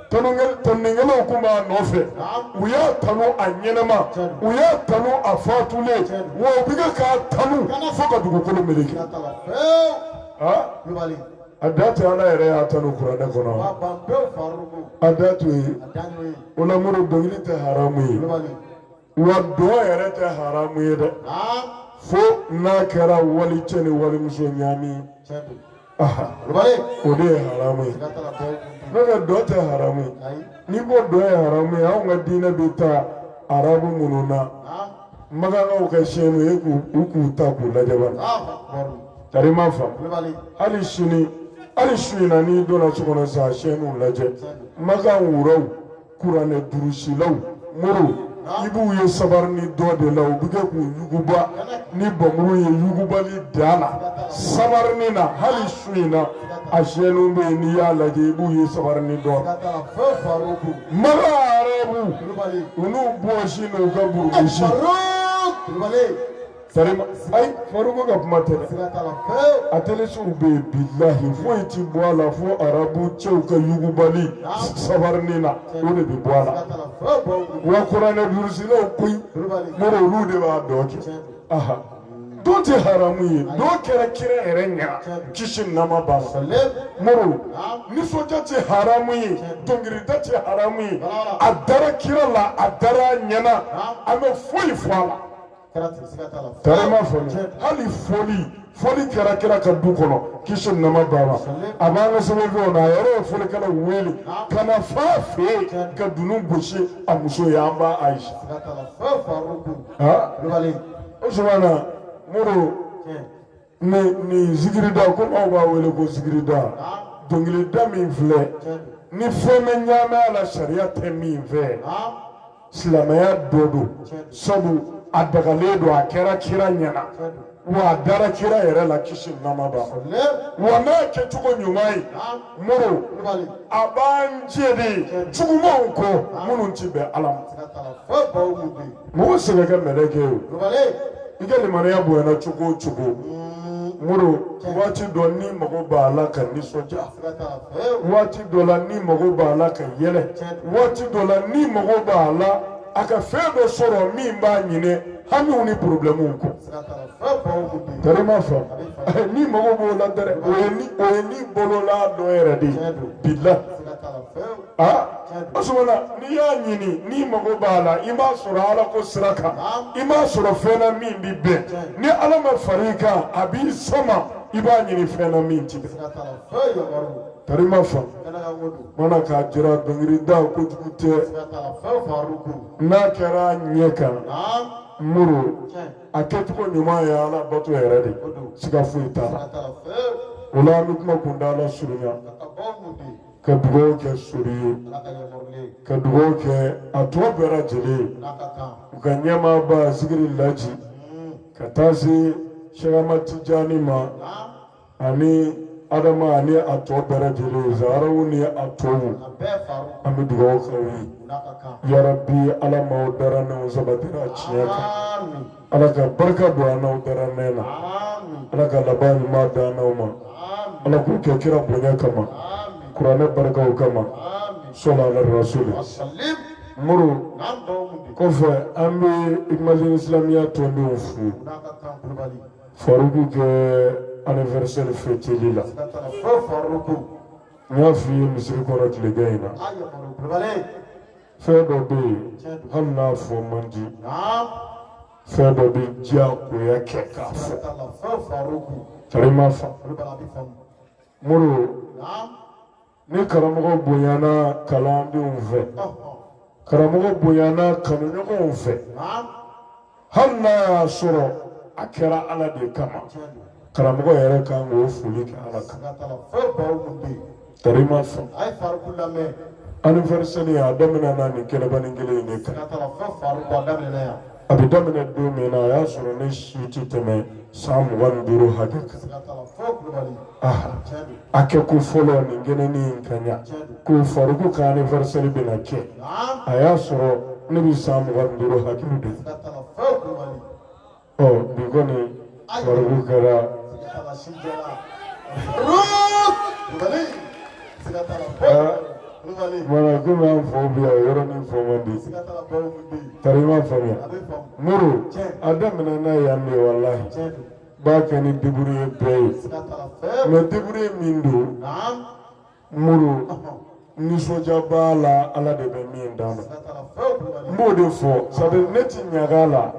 Speaker 1: tɔnnikɛlaw kun b'a nɔfɛ u y'a tanu a ɲɛnama u y'a tanu a fatulen wa u bɛ k'a tanu fo ka dugukolo meleke a da tɛ ala yɛrɛ y'a tanu kuranɛ kɔnɔ a da to ye o la Moro dɔnkili tɛ haramu ye wa dɔn yɛrɛ tɛ haramu ye dɛ fo n'a kɛra wali cɛ ni walimuso ɲaami o de ye haramu ye n'o tɛ dɔ tɛ haramu ye n'i ko dɔ ye haramu ye anw ka diinɛ bɛ taa arabu minnu na magankaw ka siyɛnnu ye k'u ta k'u lajɛ ba kari ma faamu hali sini hali su in na n'i donna so kɔnɔ sisan siyɛnnuw lajɛ magan wuraw kuranɛ durusilaw Moro i b'u ye sabarini dɔ de la u bɛ kɛ k'u yuguba ni bamuru ye yugubali da la sabarini na hali su in na a siyɛnnuw bɛ yen n'i y'a lajɛ i b'u ye sabarini dɔ magan arabu u n'u bɔsi n'u ka burukusi ayi Faruko ka kuma tɛ dɛ a telesiw bɛ yen bilahi foyi ti bɔ a la fo arabu cɛw ka yugubali sabarini na o de bɛ bɔ a la wa kuranɛ durusilaw koyi Moro olu de b'a dɔ kɛ dɔ tɛ haramu ye dɔ kɛra kira yɛrɛ ɲɛna kisi ni nɛɛma b'a ma Moro nisɔndiya tɛ haramu ye dɔnkilida tɛ haramu ye a dara kira la a dara ɲɛna an bɛ foyi fɔ a la karima fɔli hali fɔli kɛra kira ka du kɔnɔ kisi ni nɛɛma b'a ma a b'an ka sɛbɛnfɛnw na a yɛrɛ ye fɔlikɛlaw wele ka na f'a fɛ yen ka dunun gosi a muso ye an b'a Ayisa o sumana Moro ni zikirida ko aw b'a wele ko zikirida dɔnkilida min filɛ ni fɛn bɛ ɲaamɛ a la sariya tɛ min fɛ silamɛya dɔ don sabu a dagalen don a kɛra kira ɲɛna wa a dara kira yɛrɛ la kisi ni nɛɛma b'a ma wa n'a kɛcogo ɲuman ye Moro a b'an jɛ de jugumanw kɔ minnu ti bɛn Ala ma mɔgɔ se ka kɛ mɛlɛkɛ ye i ka limaniya bonyana cogo o cogo Moro waati dɔ ni mago b'a la ka nisɔndiya waati dɔ la ni mago b'a la ka yɛlɛ waati dɔ la ni mago b'a la a ka fɛn dɔ sɔrɔ min b'a ɲinɛ hamiw ni problèmew kɔ karima fa ni mago b'o la dɛrɛ o ye ni bolola dɔ yɛrɛ de ye bilahi asumana ni y'a ɲini ni mago b'a la i m'a sɔrɔ ala ko sira kan i m'a sɔrɔ fɛn na min bi bɛn ni ala ma far'i kan a b'i sama i b'a ɲini fɛn na min ti bɛn tari ma fa mana k'a jira dɔnkili da kojugu tɛ n'a kɛra ɲɛ kan muru a kɛcogo ɲuman ye ala bato yɛrɛ de siga foyi t'a la o la an bɛ kuma kunda ala surunya ka dugawu kɛ sori ye ka dugawu kɛ a tɔ bɛɛ lajɛlen ye u ka ɲɛmaaba zikiri laji ka taa se Sɛgama Tijani ma ani adama ani a tɔ bɛɛ lajɛlen zarawu ni a tɔw an bɛ dugawu k'aw ye yarabi ala m'aw dara n'aw sabatira tiɲɛ kan ala ka barika don an n'aw dara nɛ na ala ka laban ɲuman d'an n'aw ma ala k'o kɛ kira bonya kama kuranɛ barikaw kama sɔla ala rasuli muru kɔfɛ an bɛ imajini silamɛya tɔndenw fo faruku kɛ anniversaire fêteli la n y'a f'i ye misiri kɔrɔ tilegan in na fɛn dɔ bɛ yen hali n'a fɔ man di fɛn dɔ bɛ diyagoya kɛ k'a fɔ tari ma fa muru ni karamɔgɔ bonyana kalandenw fɛ karamɔgɔ bonyana kanuɲɔgɔnw fɛ hali n'a y'a sɔrɔ a kɛra ala de kama karamɔgɔ yɛrɛ kan k'o foli kɛ ala kan tari ma fa anniversaire a daminɛna nin kɛnɛbanin kelen in de kan a bɛ daminɛ don min na a y'a sɔrɔ ne si tɛ tɛmɛ san 25 hakɛ kan a kɛ ko fɔlɔ nin gɛnɛni in ka ɲa ko faruku ka anniversaire bɛna kɛ a y'a sɔrɔ ne bɛ san 25 hakɛ de bi kɔni faruku kɛra mana komi an faw bɛ yan o yɔrɔnin fɔ man di tari ma faamuya muru a daminɛna yan de walahi b'a kɛ ni débrouille bɛɛ ye mais débrouille min don muru nisɔndiya b'a la ala de bɛ min d'a ma n b'o de fɔ c'est à dire ne ti ɲaga la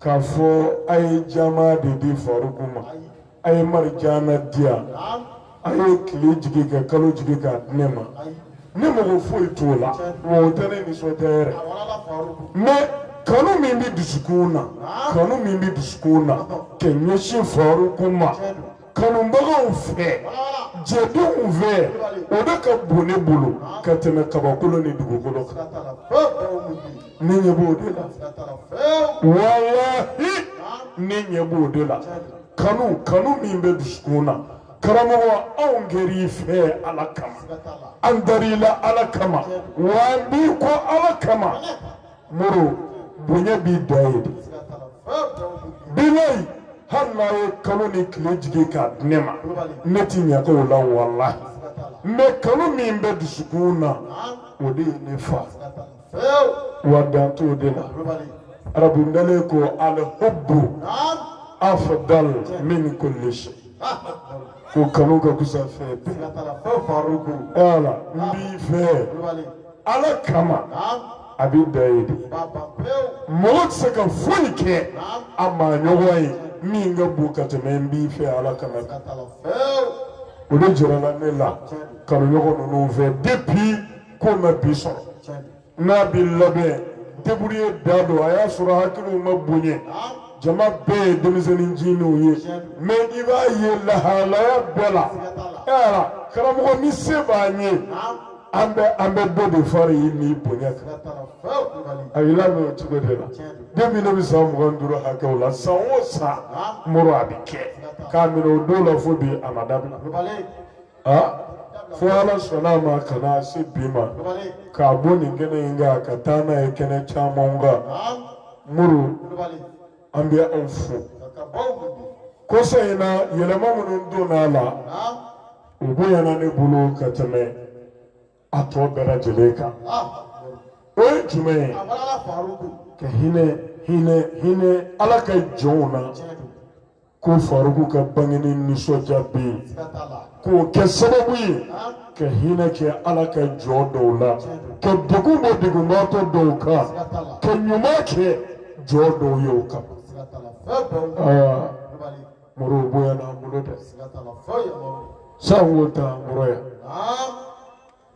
Speaker 1: k'a fɔ a ye jama de di faruku ma a ye marijana di yan a ye tile jigi ka kalo jigi k'a di ne ma ne mago foyi t'o la wa o tɛ ne nisɔndiya yɛrɛ mais kanu min bɛ dusukun na kanu min bɛ dusukun na ka ɲɛsin faruku ma kanubagaw fɛ jɛdenw fɛ o de ka bon ne bolo ka tɛmɛ kabakolo ni dugukolo kan ne ɲɛ b'o de la walahi ne ɲɛ b'o de la kanu min bɛ dusukun na karamɔgɔ anw kɛr'i fɛ ala kama an dar'i la ala kama wa an b'i kɔ ala kama muru bonya b'i da ye de bilayi hali n'a ye kalo ni tile jigi k'a di ne ma ne ti ɲaga o la walahi mais kanu min bɛ dusukun na o de ye ne fa wa dan t'o de la arabu ndale ko alhubbu afdal min kulli shay ko kanu ka kusa fɛn bɛɛ ala n b'i fɛ ala kama a bɛ da ye de mɔgɔ tɛ se ka foyi kɛ a maaɲɔgɔn ye min ka bon ka tɛmɛ n b'i fɛ ala kama o de jirala ne la kanuɲɔgɔn ninnu fɛ depuis ko ma bi sɔrɔ n'a bɛ labɛn débrouiller da don a y'a sɔrɔ hakiliw ma bonya jama bɛɛ ye denmisɛnnin jinɛw ye mais i b'a ye lahalaya bɛɛ la yala karamɔgɔ ni se b'an ye an bɛ dɔ de fari i ni bonya kan a y'i lamɛn o cogo de la depuis ne bɛ san 25 hakɛw la san o san muru a bɛ kɛ k'a minɛ o don la fo bi a ma dabila fo ala sɔnna a ma ka na se bi ma k'a bɔ nin kɛnɛ in kan ka taa n'a ye kɛnɛ camanw kan muru an bɛ aw fo kɔsa in na yɛlɛma minnu donna a la o bonyana ne bolo ka tɛmɛ a tɔ bɛɛ lajɛlen kan o ye jumɛn ye ka hinɛ ala ka jɔnw na ko Faruku ka bangeni nisɔndiya bɛ yen k'o kɛ sababu ye ka hinɛ kɛ Ala ka jɔ dɔw la ka degun bɔ degunbaatɔ dɔw kan ka ɲuman kɛ jɔ dɔw ye o kama. Moro bonya na bolo dɛ san wo ta moro ya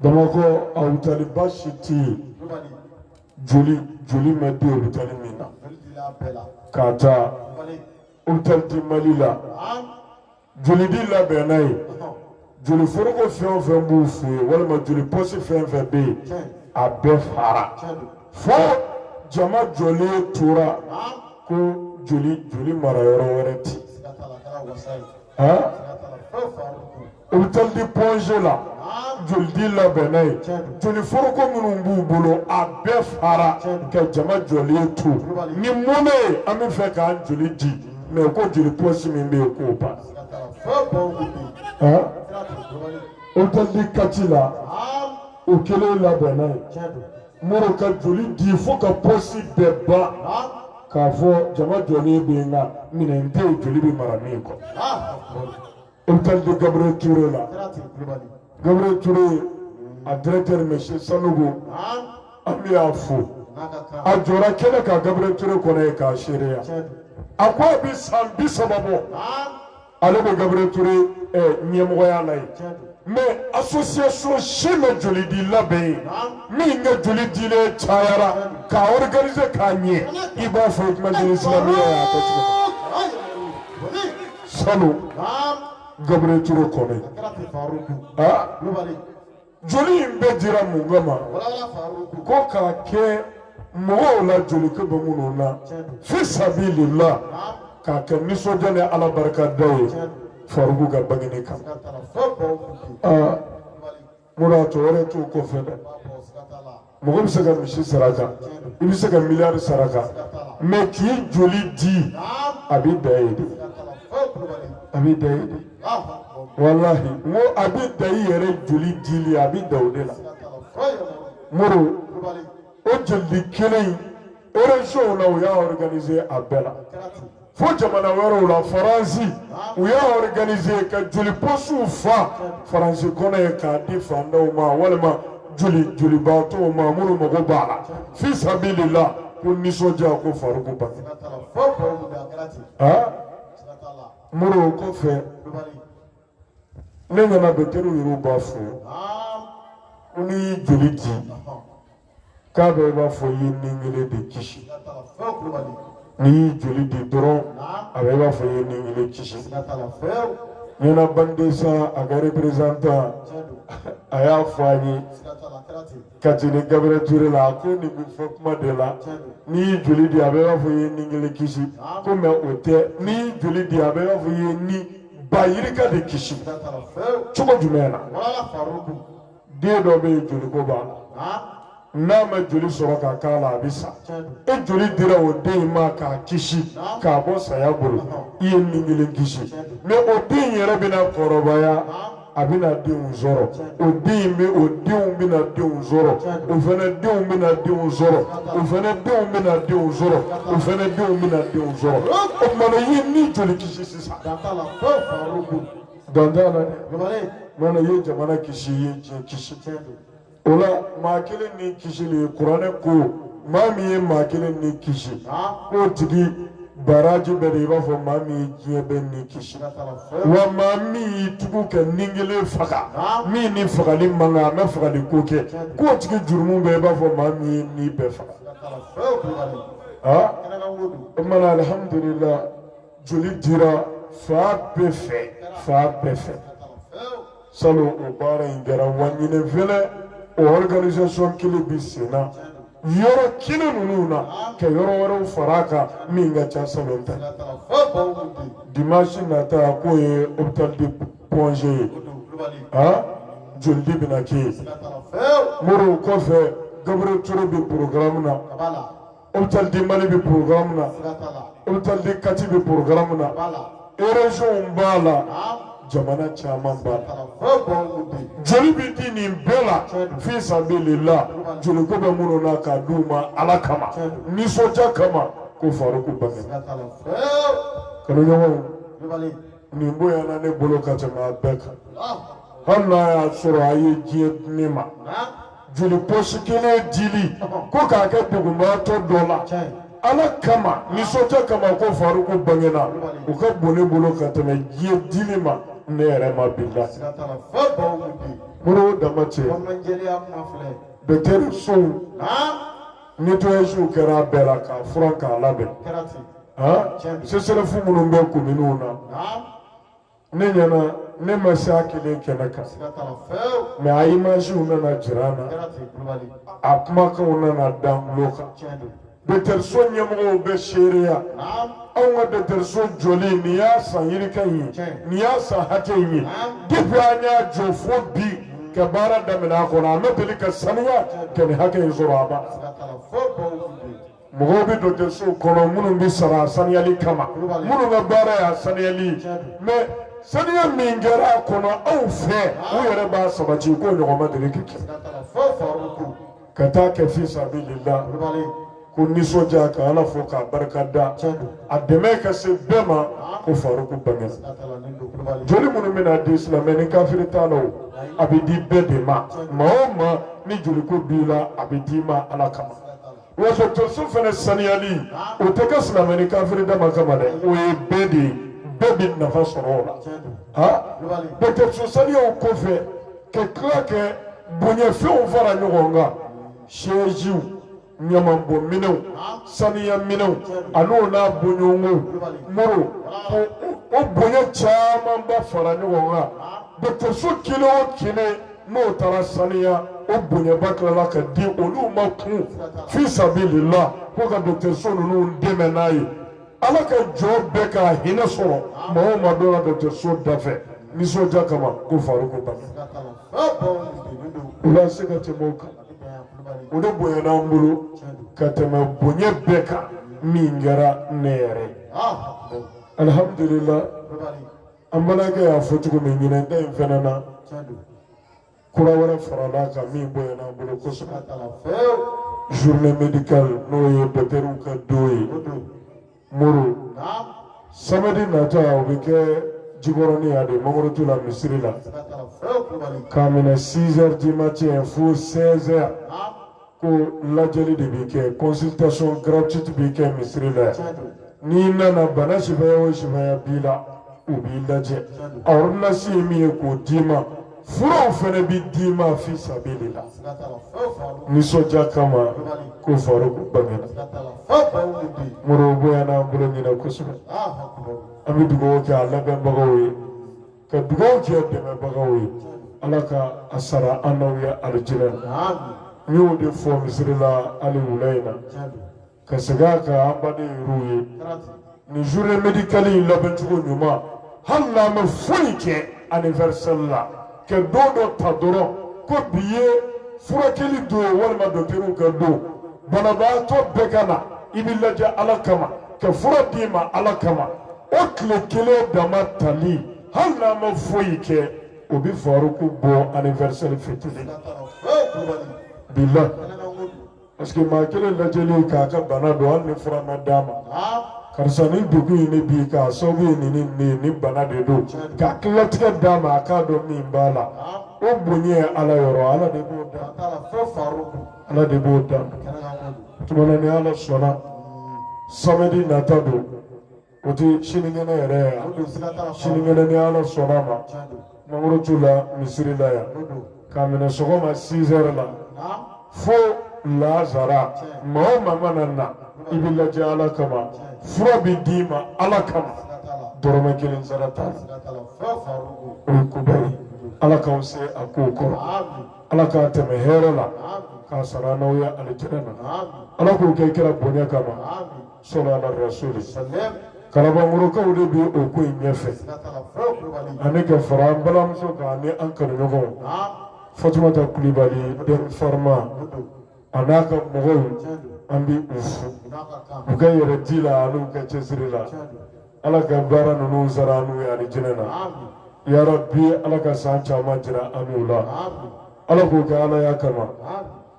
Speaker 1: Bamakɔ a hôtel basi tɛ yen joli ma di hôtel min na k'a ta hôtel di Mali la joli di labɛn n'a ye joli foroko fɛn o fɛn b'u fɛ yen walima joli pɔsi fɛn fɛn bɛ yen a bɛɛ fara fo jama jɔlen tora ko joli marayɔrɔ wɛrɛ ti hôtel di Ponge la joli di labɛn n'a ye joli foroko minnu b'u bolo a bɛɛ fara ka jama jɔlen to ni mun bɛ an bɛ fɛ k'an joli di mais ko joli pɔsi min bɛ yen k'o ban hôtel di Kati la o kelen labɛn n'a ye Moro ka joli di fo ka pɔsi bɛɛ ban k'a fɔ jama jɔlen bɛ yen nka minɛn tɛ yen joli bɛ mara min kɔ hôtel di Gabriel Touré la Gabriel Touré a directeur monsieur Sanogo an bɛ y'a fo a jɔra kɛnɛ kan Gabriel Touré kɔnɔ ye k'a seereya a ko a bɛ san 30 bɔ ale bɛ Gabriel Touré ɲɛmɔgɔya la ye mais association si ma joli di labɛn ye min ka joli dilen cayara k'a organiser k'a ɲɛ i b'a fɔ kuma joli silamɛya y'a kɛ cogo min Salo Gabriel Touré kɔnɔ joli in bɛɛ dira mun kama ko k'a kɛ mɔgɔw la joli ko bɛ minnu na fi sabilillah k'a kɛ nisɔndiya ni Ala barikada ye Faruku ka bangeni kan Mura to wɛrɛ t'o kɔfɛ dɛ mɔgɔ bɛ se ka misi saraka i bɛ se ka miliyari saraka mais k'i joli di a bɛ da ye de a bɛ da ye de wallahi n ko a bɛ da i yɛrɛ joli dili a bɛ da o de la Moro o joli kelen in région la u y'a organiser a bɛɛ la fo jamana wɛrɛw la Faransi u y'a organiser ka joli pɔsiw fa Faransi kɔnɔ ye k'a di fandaw ma walima jolibaatɔw ma minnu mago b'a la fi sabilillah ko nisɔndiya ko Faruku ban Moro o kɔfɛ ne nana docteur yɛrɛ b'a fɔ ko n'i y'i joli di k'a bɛ i b'a fɔ i ye ni kelen de kisi n'i y'i joli di dɔrɔn a bɛ i b'a fɔ i ye ni kelen kisi Ɲɛna Bandesa a ka représentant a y'a fɔ an ye Kati ni Gabriel Touré la a ko nin bɛ fɔ kuma de la n'i y'i joli di a bɛ i b'a fɔ i ye ni kelen kisi ko mais o tɛ n'i y'i joli di a bɛ i b'a fɔ i ye ni ba yirika de kisi cogo jumɛn na den dɔ bɛ yen joli ko b'a la n'a ma joli sɔrɔ ka k'a la a bɛ sa e joli dira o den in ma k'a kisi k'a bɔ saya bolo i ye ni kelen kisi mais o den yɛrɛ bɛna kɔrɔbaya a bɛna denw sɔrɔ o denw bɛna denw sɔrɔ o fana denw bɛna denw sɔrɔ o fana denw bɛna denw sɔrɔ o fana denw bɛna denw sɔrɔ o tuma i ye ni joli kisi sisan dan t'a la dɛ mana i ye jamana kisi i ye diɲɛ kisi o la maa kelen ni kisili kuranɛ ko maa min ye maa kelen ni kisi k'o tigi baraji bɛ de i b'a fɔ maa min ye diɲɛ bɛɛ ni kisi wa maa min y'i tugu ka ni kelen faga min ni fagali man kan a ma fagali ko kɛ k'o tigi jurumu bɛɛ i b'a fɔ maa min ye ni bɛɛ faga o mana alhamdulillah joli dira fa bɛɛ fɛ Salo o baara in kɛra wa ɲinɛ fɛnɛ o organisation kelen bi sen na yɔrɔ kelen ninnu na ka yɔrɔ wɛrɛw fara a kan min ka ca salon ta dimanche nata k'o ye hôpital de Ponge ye joli di bɛna kɛ yen Moro kɔfɛ Gabriel Touré bɛ programme na hôpital de Mali bɛ programme na hôpital de Kati bɛ programme na région b'a la jamana caman b'a la joli bi di nin bɛɛ la fi sabilillah joli ko bɛ minnu na k'a d'u ma Ala kama nisɔndiya kama ko Faruku bangena kanuɲɔgɔnw nin bonya ne bolo ka tɛmɛ a bɛɛ kan hali n'a y'a sɔrɔ a ye diɲɛ ne ma joli pɔsi kelen dili ko k'a kɛ dugumaatɔ dɔ la ala kama nisɔndiya kama ko Faruku bangena o ka bon ne bolo ka tɛmɛ diɲɛ dili ma ne yɛrɛ ma bila muru dama cɛ docteur Sow nettoyage kɛra a bɛɛ la k'a furan k'a labɛn CSRF minnu bɛ kominiw na ne ɲɛna ne ma se a kelen kɛnɛ kan mais a images nana jira an na a kumakanw nana da n tulo kan dɔgɔtɔrɔso ɲɛmɔgɔw bɛ seereya anw ka dɔgɔtɔrɔso jɔli nin y'a san yirika in ye nin y'a san hakɛ in ye depuis an y'a jɔ fo bi ka baara daminɛ a kɔnɔ an bɛ deli ka saniya ka nin hakɛ in sɔrɔ a ba mɔgɔw bɛ dɔgɔtɔrɔso kɔnɔ minnu bɛ sara a saniyali kama minnu ka baara y'a saniyali mais saniya min kɛra a kɔnɔ anw fɛ u yɛrɛ b'a sabati k'o ɲɔgɔn ma deli ka kɛ ka taa kɛ fi sabilillah ko nisɔndiya ka ala fo k'a barika da a dɛmɛ ka se bɛɛ ma ko Faruku bangena joli minnu bɛna di silamɛ ni kafiri t'a la o a bɛ di bɛɛ de ma maa o maa ni joliko b'i la a bɛ d'i ma ala kama wa dɔgɔtɔrɔso fana saniyali o tɛ kɛ silamɛ ni kafiri dama kama dɛ o ye bɛɛ de ye bɛɛ bɛ nafa sɔrɔ o la dɔgɔtɔrɔso saniyaw kɔfɛ ka tila kɛ bonyafɛnw fara ɲɔgɔn kan sièges ɲamanbɔn minɛnw saniya minɛnw an'o n'a boɲɔgɔnw muru o bonya caman ba fara ɲɔgɔn kan dɔgɔtɔrɔso kelen o kelen n'o taara saniya o bonyaba tilala ka di olu ma kun fi sabilillah ko ka dɔgɔtɔrɔso ninnu dɛmɛ n'a ye ala ka jɔ bɛɛ ka hinɛ sɔrɔ maa o maa dɔ ka dɔgɔtɔrɔso dafɛ nisɔndiya kama ko Faruku bangena o la se ka tɛmɛ o kan o de bonyana an bolo ka tɛmɛ bonya bɛɛ kan min kɛra ne yɛrɛ ye alhamdulillah an balimakɛ y'a fɔ cogo min ɲinɛnta in fana na kura wɛrɛ farala kan min bonyana an bolo kosɛbɛ journée médicale n'o ye docteurw ka don ye muru samedi nata o bɛ kɛ Jikɔrɔni a de Mangorotu la misiri la k'a minɛ 6h du matin fo 16h ko lajɛli de bɛ kɛ consultation gratuite bɛ kɛ misiri la n'i nana bana sifaya o sifaya b'i la u b'i lajɛ ordonnance ye min ye k'o d'i ma furaw fana bɛ d'i ma fi sabilillah nisɔndiya kama ko Faruku bangena muru bonyana an bolo ɲinɛ kosɛbɛ an bɛ dugawu kɛ a labɛnbagaw ye ka dugawu kɛ dɛmɛbagaw ye ala ka a sara an n'aw ye alijinɛ n y'o de fɔ misiri la hali wula in na ka segin a kan an baden yɛrɛw ye nin journée médicale in labɛncogo ɲuman hali n'an bɛ foyi kɛ anniversaire la ka don dɔ ta dɔrɔn ko bi ye furakɛli don ye walima docteurw ka don banabaatɔ bɛɛ ka na i bɛ lajɛ ala kama ka fura d'i ma ala kama o tile kelen dama tali hali n'an ma foyi kɛ o bɛ Faruku bɔ anniversaire fitiri billah parce que maa kelen lajɛli k'a ka bana don hali ni fura ma d'a ma karisa ni degun in ne bi k'a sababu ye ni bana de don ka tilatigɛ d'a ma a k'a dɔn min b'a la o bonya ye ala yɔrɔ ala de b'o dan ala de b'o dan tumana ni ala sɔnna samedi nata don o tɛ sinikɛnɛ yɛrɛ ye yan sinikɛnɛ ni ala sɔnna ma Mangorotu la misiri la yan k'a minɛ sɔgɔma 6h la fo lazara maa o maa mana na i bɛ lajɛ ala kama fura bɛ d'i ma ala kama dɔrɔmɛ kelen sara t'a la o ye koba ye ala k'aw se a kow kɔrɔ ala k'a tɛmɛ hɛrɛ la k'a sara n'aw ye alijinɛ na ala k'o kɛ kira bonya kama sɔlɔ ala rasuli kalabankɔrɔkaw de bɛ o ko in ɲɛfɛ ani ka fara an balimamuso kan ani an kanuɲɔgɔnw Fatumata Kulibali den farma a n'a ka mɔgɔw an bɛ u fo u ka yɛrɛ di la an'u ka cɛsiri la ala ka baara ninnu sara an'u ye alijinɛ na ya Rabbi ala ka san caman jira an'u la ala k'o kɛ ala ya kama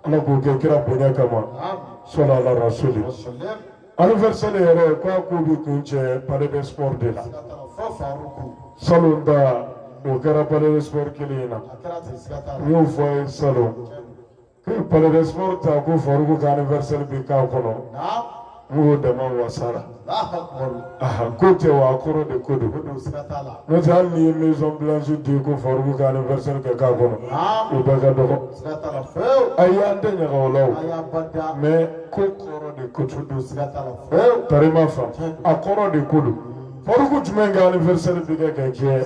Speaker 1: ala k'o kɛ kira bonya kama sɔlɔ ala rasuli anniversaire yɛrɛ ko a ko bi kun cɛ palais de sport de la salon ta o kɛra palais de sport kelen in na n y'o fɔ a ye salon ko palais de sport ta ko Faruku ka anniversaire bi k'a kɔnɔ n k'o dama wasara ko tɛ wa a kɔrɔ de ko don n'o tɛ hali ni ye maison blanche di ko Faruku ka anniversaire kɛ k'a kɔnɔ o bɛɛ ka dɔgɔ ayi an tɛ ɲaga o la o mais ko kɔrɔ de ko don tari ma faamu a kɔrɔ de ko don Faruku jumɛn ka anniversaire bi kɛ ka kɛ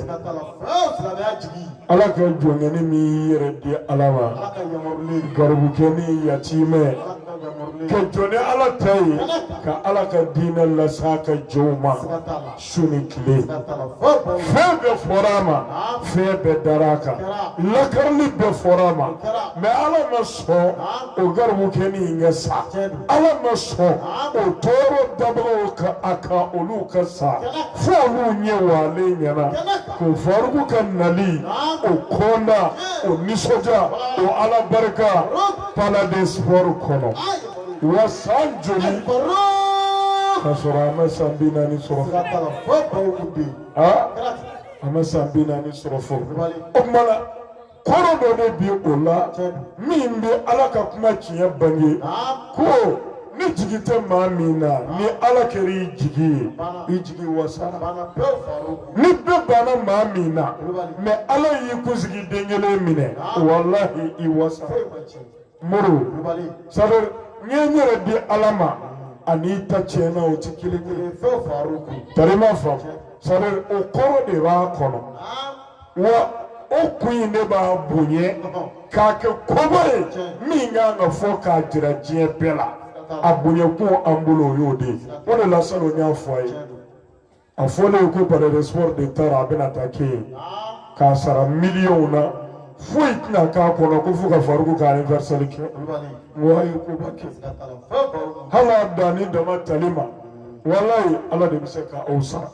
Speaker 1: Ala ka jɔnkɛni min yɛrɛ di Ala ma garibukɛni yatimɛ ka jɔn ni Ala ta ye ka Ala ka diinɛ lase a ka jɔnw ma su ni tile fɛn bɛɛ fɔra a ma fɛn bɛɛ dara a kan lakarili bɛɛ fɔra a ma mais Ala ma sɔn o garibukɛni in ka sa Ala ma sɔn o tɔɔrɔ dabagaw ka a kan olu ka sa fo olu ɲɛ walen ɲɛna ko Faruku ka nali o kɔnda o nisɔndiya o Ala barika palais de sport kɔnɔ wa san joli ka sɔrɔ a ma san 40 sɔrɔ a ma san 40 sɔrɔ fɔlɔ o tuma na kɔrɔ dɔ de bi o la min bɛ Ala ka kuma tiɲɛ bange ko ni jigi tɛ maa min na ni Ala kɛra i jigi ye i jigi wasara ni bɛɛ banna maa min na mais Ala y'i kunsigi den kelen minɛ walahi i wasara muru c'est-à-dire n ye n yɛrɛ di Ala ma ani i ta tiɲɛna o tɛ kelen ye tari ma faamu c'est-à-dire o kɔrɔ de b'a kɔnɔ wa o kun in de b'a bonya k'a kɛ koba ye min kan ka fɔ k'a jira diɲɛ bɛɛ la a bonyakun an bolo o y'o de ye o de la salon n y'a fɔ a ye a fɔlen ye ko palais de sport de taara a bɛna taa kɛ yen k'a sara miliyɔnw na foyi tɛna k'a kɔnɔ ko fo ka Faruku ka anniversaire kɛ n ko a ye koba kɛ hali a danni dama tali ma walayi Ala de bɛ se ka aw sara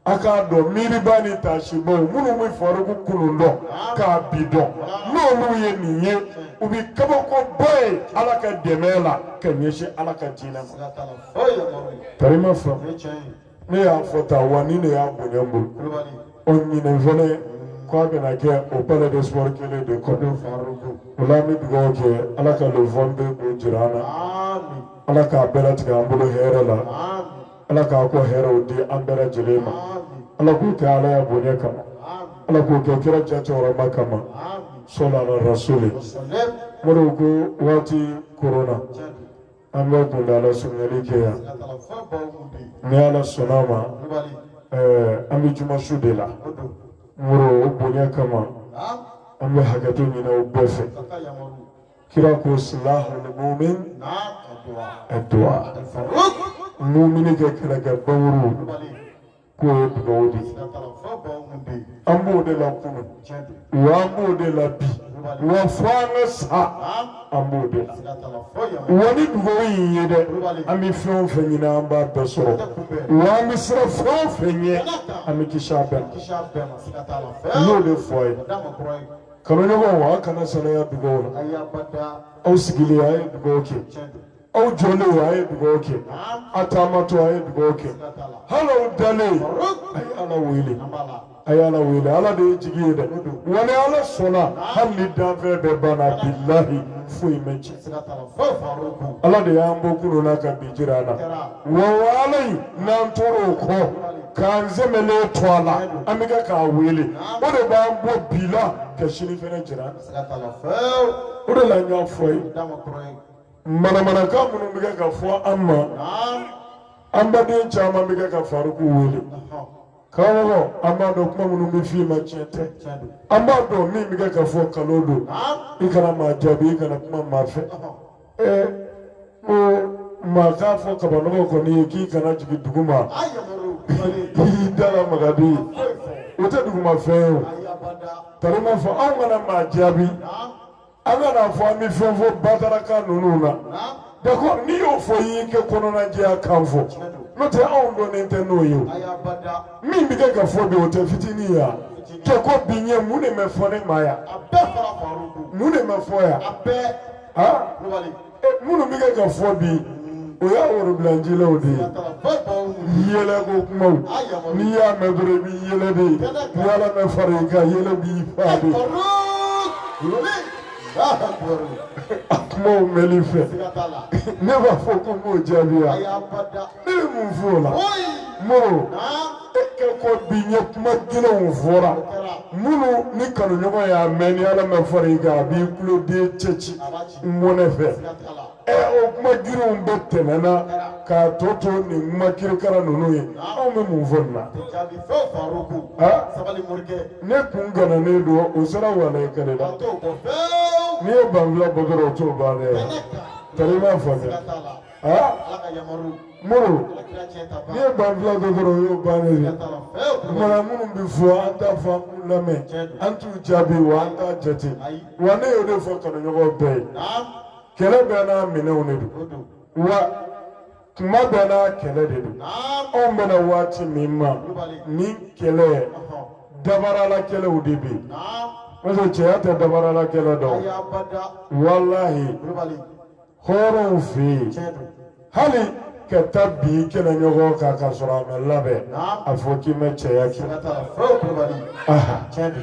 Speaker 1: a k'a dɔn miiriba ni taasibaw minnu bɛ Faruku kunun dɔn k'a bi dɔn n'olu ye nin ye u bɛ kabakoba ye Ala ka dɛmɛ la ka ɲɛsin Ala ka diinɛ ma tari ma faamu ne y'a fɔ tan wa ni ne y'a bonya n bolo o ɲinɛ fɛnɛ ko a bɛna kɛ o palais de sport kelen de kɔnɔ o la an bɛ dugawu kɛ Ala ka le 22 k'o jira an na Ala k'a bɛɛ latigɛ an bolo hɛrɛ la Ala k'a ko hɛrɛw di an bɛɛ lajɛlen ma Ala k'o kɛ Ala ya bonya kama Ala k'o kɛ kira jatɔrɔma kama sɔla ala rasuli mɔdɔw ko waati korona an bɛ kundala sunyali kɛ yan ni Ala sɔnna ma an bɛ juma su de la mɔdɔw o bonya kama an bɛ hakɛto ɲini o bɛɛ fɛ kira ko silahul mu'min ad-du'a mumini ka kɛlɛkɛ bawuru k'o ye dugawu de an b'o de la kunu wa an b'o de la bi wa fo an ka sa an b'o de la wa ni dugawu in ye dɛ an bɛ fɛn o fɛn ɲini an b'a bɛɛ sɔrɔ wa an bɛ sira fɛn o fɛn ɲɛ an bɛ kisi a bɛɛ ma n y'o de fɔ a ye kanuɲɔgɔnw a kana sanaya dugawu la aw sigilen a ye dugawu kɛ aw jɔlen a ye dugawu kɛ a taamatɔ a ye dugawu kɛ hali aw dalen a ye Ala wele a ye Ala wele Ala de ye jigi ye dɛ wa ni Ala sɔnna hali ni danfɛn bɛɛ banna bilahi foyi ma tiɲɛ Ala de y'an bɔ kunun na ka bi jira an na wa Ala in n'an tora o kɔ k'an sɛmɛlen to a la an bɛ kɛ k'a wele o de b'an bɔ bi la ka sini fɛnɛ jira an na o de la n y'a fɔ ye manamanakan minnu bɛ kɛ ka fɔ an ma an baden caman bɛ kɛ ka Faruku wele karamɔgɔ an b'a dɔn kuma minnu bɛ f'i ma tiɲɛ tɛ an b'a dɔn min bɛ kɛ ka fɔ kalo don i kana maa jaabi i kana kuma maa fɛ ko maa k'a fɔ kabanɔgɔ kɔni ye k'i kana jigin dugu ma k'i dala magadi ye o tɛ dugumafɛn ye o tari ma fɔ anw kana maa jaabi an kana fɔ an bɛ fɛn fɔ bataraka ninnu na d'accord n'i y'o fɔ i y'i kɛ kɔnɔnajɛya kan fɔ n'o tɛ anw dɔnnen tɛ n'o ye o min bɛ kɛ ka fɔ bi o tɛ fitinin ye wa kɛ ko bi ɲɛ mun de bɛ fɔ ne ma yan mun de bɛ fɔ yan minnu bɛ kɛ ka fɔ bi o y'a woro bilanjilaw de ye yɛlɛ ko kumaw n'i y'a mɛn dɔrɔn i b'i yɛlɛ de n'i ala mɛn fara i kan yɛlɛ b'i fa de a kumaw mɛnli fɛ ne b'a fɔ ko n b'o jaabi wa ne bɛ mun fɔ o la Moro e kɛ ko bi n ye kuma ginɛw fɔra minnu ni kanuɲɔgɔn y'a mɛn ni ala mɛn fara i kan a b'i kuloden cɛ ci mɔnɛ fɛ o kuma girinw bɛ tɛmɛna k'a tɔ to nin kuma kirikara ninnu ye anw bɛ mun fɔ nin na ne kun gananen don o sera walayi kɛlɛ la n'i ye banfula bɔ dɔrɔn o t'o ban dɛ tari m'a faamuya Moro n'i ye banfula bɔ dɔrɔn o y'o bannen de kumana minnu bɛ fɔ an t'a fɔ an k'u lamɛn an t'u jaabi wa an t'a jate wa ne y'o de fɔ kanuɲɔgɔn bɛɛ ye kɛlɛ bɛɛ n'a minɛnw de don wa kuma bɛɛ n'a kɛlɛ de don anw bɛna waati min ma ni kɛlɛ dabarala kɛlɛw de bɛ yen parce que cɛya tɛ dabarala kɛlɛ dɔn walahi hɔrɔnw fɛ yen hali ka taa bi kɛlɛɲɔgɔn kan ka sɔrɔ a ma labɛn a fɔ k'i ma cɛya kɛ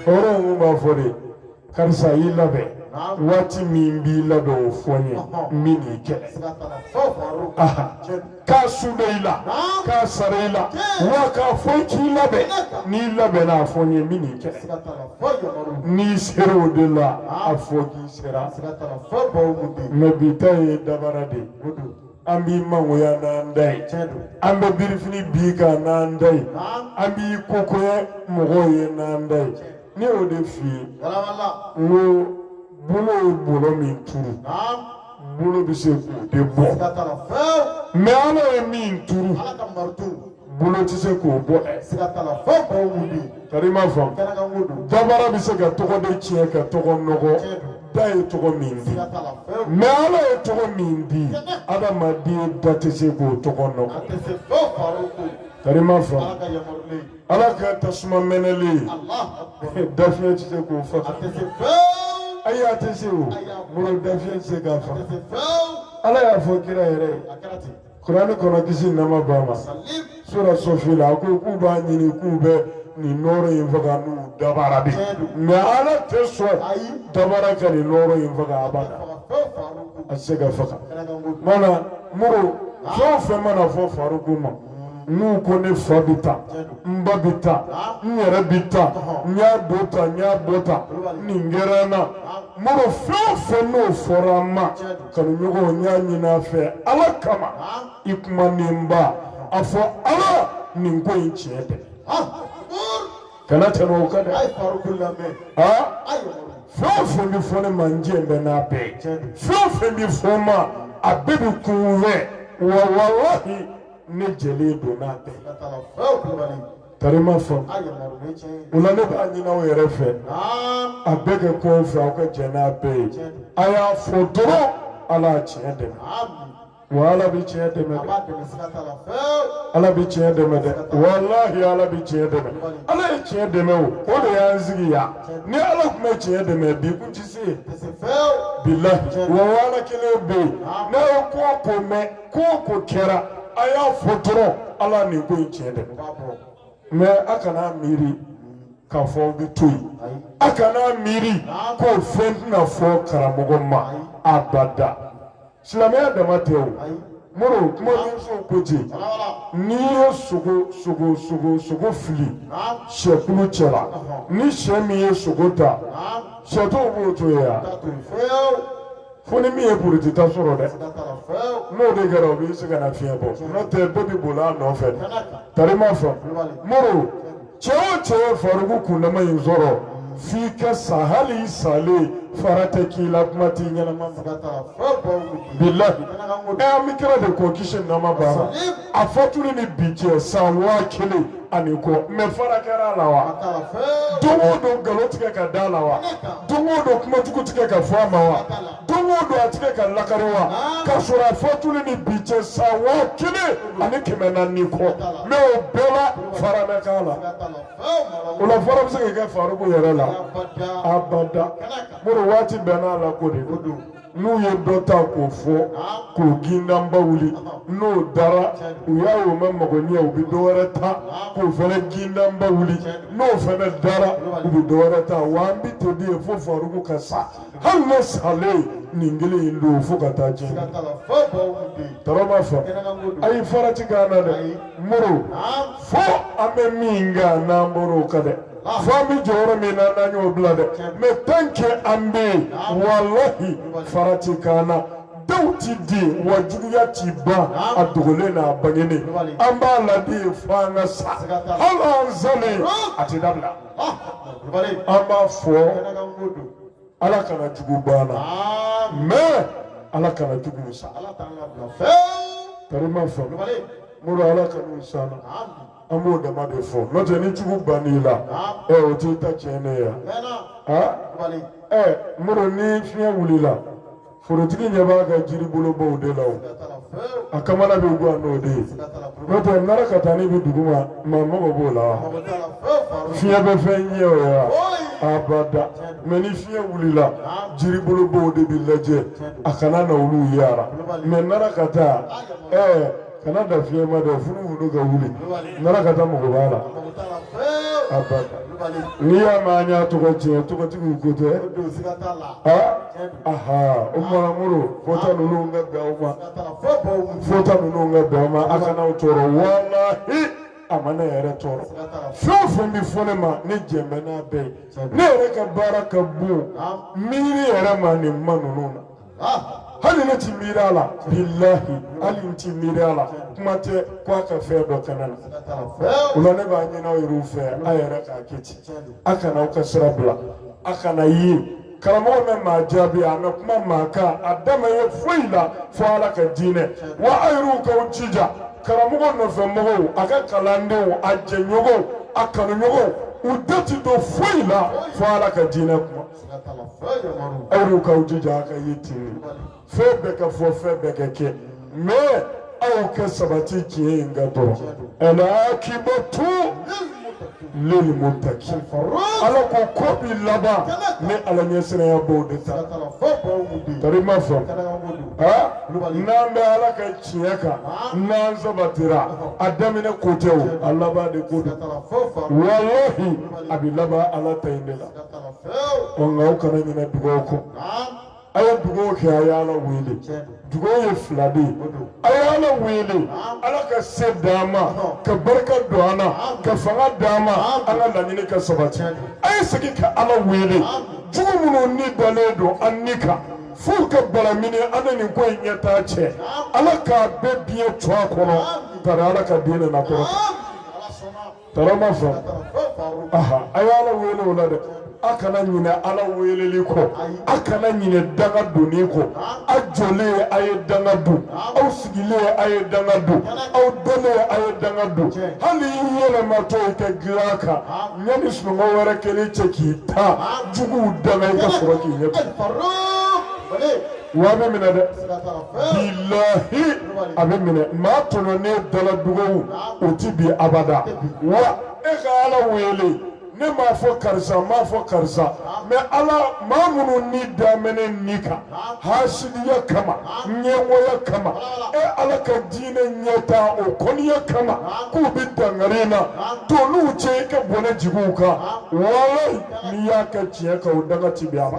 Speaker 1: hɔrɔnw mun b'a fɔ de karisa y'i labɛn waati min b'i labɛn o fɔ n ye n bɛ n'i kɛlɛ k'a suda i la k'a sara i la wa k'a fɔ k'i labɛn n'i labɛnna a fɔ n ye n bɛ n'i kɛlɛ n'i sera o de la a fɔ k'i sera mɛ bi ta ye dabara de ye an b'i mangoya n'an da ye an bɛ birifini b'i kan n'an da ye an b'i kokoya mɔgɔw ye n'an da ye ne y'o de f'i ye n ko bolo ye bolo min turu bolo bɛ se k'o de bɔ mɛ ala ye min turu bolo tɛ se k'o bɔ tari ma faamu dabara bɛ se ka tɔgɔ de tiɲɛ ka tɔgɔ nɔgɔ da ye tɔgɔ min di mɛ ala ye tɔgɔ min di adamaden da tɛ se k'o tɔgɔ nɔgɔ tari ma faamu ala ka tasuma mɛnɛlen dafiɲɛ tɛ se k'o faga ayi a tɛ se o mɔgɔ dafiɲɛ tɛ se k'a faga ala y'a fɔ kira yɛrɛ ye kuranɛ kɔnɔ kisi nama ba ma sura sɔfi la a ko k'u b'a ɲini k'u bɛ nin nɔrɔ in faga n'u dabara de mɛ ala tɛ sɔn dabara ka nin nɔrɔ in faga abada a tɛ se ka faga mana Moro fɛn o fɛn mana fɔ Faruku ma n'u ko ne fa bɛ taa n ba bɛ taa n yɛrɛ bɛ taa n y'a dɔ ta n y'a dɔ ta nin kɛra n na Moro fɛn o fɛn n'o fɔra n ma kanuɲɔgɔnw n y'a ɲini a fɛ ala kama i kumanenba a fɔ ala nin ko in tiɲɛ tɛ kana tɛmɛ o kan dɛ fɛn o fɛn bɛ fɔ ne ma n jɛ bɛ n'a bɛɛ fɛn o fɛn bɛ fɔ n ma a bɛɛ bɛ kun fɛ wa walahi ne jɛlen don n'a bɛɛ tari ma faamu o la ne b'a ɲini aw yɛrɛ fɛ a bɛɛ kɛ kɔn fɛ aw ka jɛ n'a bɛɛ ye a y'a fɔ dɔrɔn ala y'a tiɲɛ dɛmɛ wa ala bɛ tiɲɛ dɛmɛ dɛ ala bɛ tiɲɛ dɛmɛ dɛ walahi ala bɛ tiɲɛ dɛmɛ ala ye tiɲɛ dɛmɛ o de y'an sigi yan ni ala tun bɛ tiɲɛ dɛmɛ bi kun tɛ se bilahi wa ala kelen bɛ yen n'a ye ko o ko mɛn ko o ko kɛra a y'a fɔ dɔrɔn ala nin ko in tiɲɛ dɛmɛ mɛ a kana miiri k'a fɔ aw bɛ to yen a kana miiri k'o fɛn tɛna fɔ karamɔgɔ ma abada silamɛya dama tɛ o Moro kuma ɲɛfɔ ko ten n'i ye sogo fili sɛkulu cɛla ni sɛ min ye sogo ta sɛ t'o b'o to yen ya fo ni min ye purutita sɔrɔ dɛ n'o de kɛra o bɛ se ka na fiɲɛ bɔ n'o tɛ bɛɛ bɛ boli a nɔfɛ tari ma faamu Moro cɛ o cɛ ye Faruku kundama in sɔrɔ f'i ka sa hali i salen fara tɛ k'i la kuma t'i ɲɛnama bilahi an bɛ kira de ko kisi nama b'a ma a fɔtuli ni bi cɛ san 1000 ani kɔ mɛ fara kɛra a la wa don o don nkalon tigɛ ka da la wa don o don kumajugu tigɛ ka fɔ a ma wa don o don a tigɛ ka lakari wa ka sɔrɔ a fɔtuli ni bi cɛ san 1000 ani 400 kɔ mɛ o bɛɛ la fara bɛ k'a la o la fara bɛ se ka kɛ Faruku yɛrɛ la abada Moro waati bɛɛ n'a la ko de n'u ye dɔ ta k'o fɔ k'o gindanba wuli n'o dara u y'a ye o ma mago ɲɛ u bɛ dɔ wɛrɛ ta k'o fana gindanba wuli n'o fana dara u bɛ dɔ wɛrɛ ta wa an bɛ to di ye fo Faruku ka sa hali ne salen nin kelen in don fo ka taa diɲɛ tɔrɔ ma fɔ a ye farati k'an na dɛ Moro fo an bɛ min kɛ n'an bɔra o kan dɛ fo an bɛ jɔyɔrɔ min na n'an y'o bila dɛ mais tant que an bɛ yen walahi farati k'an na dɔw ti di wa juguya ti ban a dogolen n'a bangenen an b'a ladi fo an ka sa hali an salen a ti dabila an b'a fɔ Ala kana jugu ban na mais Ala kana jugu sa tarima fɔ Moro Ala kana sa na an b'o dama de fɔ n'o tɛ ni jugu bann'i la o t'i ta tiɲɛ ne ya Moro ni fiɲɛ wulila forotigi ɲɛ b'a ka jiribolobaw de la o a kamana bɛ guwan n'o de ye n'o tɛ nara ka taa n'i bɛ dugu ma maa mago b'o la fiɲɛ bɛ fɛn ɲɛ o ya abada mais ni fiɲɛ wulila jiribolobaw de bɛ lajɛ a kana na olu yara mais nara ka taa kana da fiɲɛ ma dɛ funu ka wuli nara ka taa mɔgɔ b'a la abada n'i y'a mɛn an y'a tɔgɔ tiɲɛ tɔgɔtigiw ko tɛ o kumana Moro fɔta ninnu ka bɛn aw ma fɔta ninnu ka bɛn aw ma a kana aw tɔɔrɔ walahi a ma ne yɛrɛ tɔɔrɔ fɛn o fɛn bɛ fɔ ne ma ne jɛn bɛ n'a bɛɛ ye ne yɛrɛ ka baara ka bon miiri yɛrɛ ma nin ma ninnu na hali ne ti miiri a la bilahi hali n ti miiri a la kuma tɛ ko a ka fɛn dɔ kana na o la ne b'a ɲini aw yɛrɛw fɛ a yɛrɛ k'a kɛ ten a kana aw ka sira bila a kana ye karamɔgɔ bɛ maa jaabi a mɛ kuma maa kan a dama ye foyi la fo Ala ka diinɛ wa a yɛrɛw k'aw jija karamɔgɔ nɔfɛmɔgɔw a ka kalandenw a jɛɲɔgɔnw a kanuɲɔgɔnw u da ti don foyi la fo Ala ka diinɛ kuma a yɛrɛw k'aw jija a ka ye ten fɛn bɛɛ ka fɔ fɛn bɛɛ ka kɛ mais aw ka sabati tiɲɛ in ka dɔrɔn al-aqibatu lilmuttaqin Ala ko ko bi laban ni Ala ɲɛsiranya b'o de ta tari ma fɔ n'an bɛ Ala ka tiɲɛ kan n'an sabatira a daminɛ ko tɛ o a laban de ko don walahi a bɛ laban Ala ta in de la nka aw kana ɲinɛ dugawu kɔ a ye dugawu kɛ a ye Ala wele dugawu ye fila de ye a ye Ala wele Ala ka se d'an ma ka barika don an na ka fanga d'an ma an ka laɲini ka sabati a ye segin ka Ala wele jugu minnu ni dalen don an ni kan f'u ka balamini an ni nin ko in ɲɛtaa cɛ Ala k'a bɛɛ biɲɛ to a kɔnɔ bari Ala ka diinɛ na kɔrɔ tara ma fɔ a ye Ala wele o la dɛ a kana ɲinɛ Ala weleli kɔ a kana ɲinɛ danga donni kɔ a jɔlen a ye danga don aw sigilen a ye danga don aw dalen a ye danga don hali i yɛlɛmatɔ i ka gilan kan yanni sunɔgɔ wɛrɛ kɛlen cɛ k'i ta juguw danga i ka sɔrɔ k'i ɲɛ wa a bɛ minɛ dɛ bilahi a bɛ minɛ maa tɔɲɔnen dala dugawu o ti bi abada wa e ka Ala wele ne m'a fɔ karisa m'a fɔ karisa mais Ala maa minnu ni damɛnen ni kan hasidiya kama ɲɛngoya kama Ala ka diinɛ ɲɛtaa o kɔniya kama k'u bɛ dangari na to n'u cɛ i ka bɔnɛ jigin u kan walahi n'i y'a kɛ tiɲɛ kan o danga ti bɛn a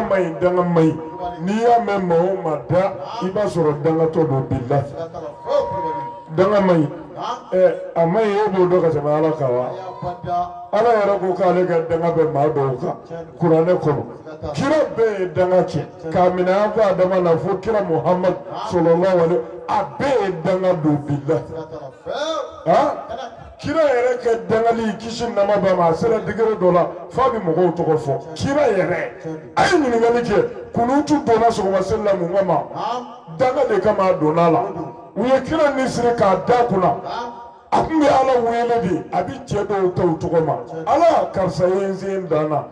Speaker 1: ma danga ma ɲi n'i y'a mɛn maa o maa da i b'a sɔrɔ dangatɔ don bilahi danga ma ɲi a ma ɲi e b'o dɔn ka tɛmɛ Ala kan wa Ala yɛrɛ ko k'ale ka danga bɛ maa dɔw kan kuranɛ kɔnɔ kira bɛɛ ye danga kɛ k'a minɛ an fɛ Adama na fo kira Muhammad sallallahu alaihi a bɛɛ ye danga don bilahi kira yɛrɛ ka dangali kisi nama b'a ma a sera degré dɔ la f'a bɛ mɔgɔw tɔgɔ fɔ kira yɛrɛ a ye ɲininkali kɛ kunutu donna sɔgɔma seli la mun kama danga de kama a donna la u ye kira ni siri k'a da kunna a tun bɛ Ala wele de a bɛ cɛ dɔw ta u tɔgɔ ma Ala karisa ye n sen dan na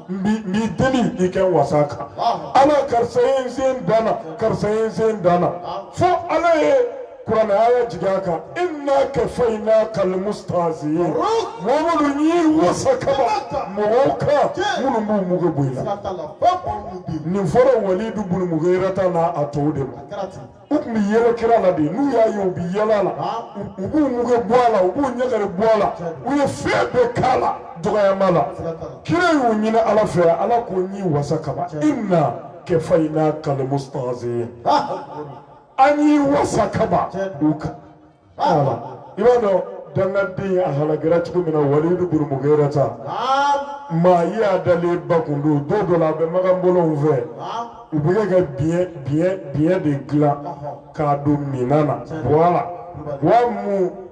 Speaker 1: n b'i deli i kɛ wasa kan Ala karisa ye n sen dan na karisa ye n sen dan na fo Ala ye Kurana aya jigaka inna kafaynaka almustahzi'in Muhammadu ni wasakaba muka munu muga boyla ni foro Walidu bin Mughirata na atode ukmi yelo kirala de nu ya yo bi yelala ubu muga boala ubu nyagare boala uye febe kala doya mala kire yu nyina ala fe ala ko ni wasakaba inna kafaynaka almustahzi'in ani wasakaba duka ala ibado dangadi ahalagara cikin Walidu bin Mughirata ma ya dale bakundu do la be magambolo ve ubuge ga bien de gla ka do minana voilà wa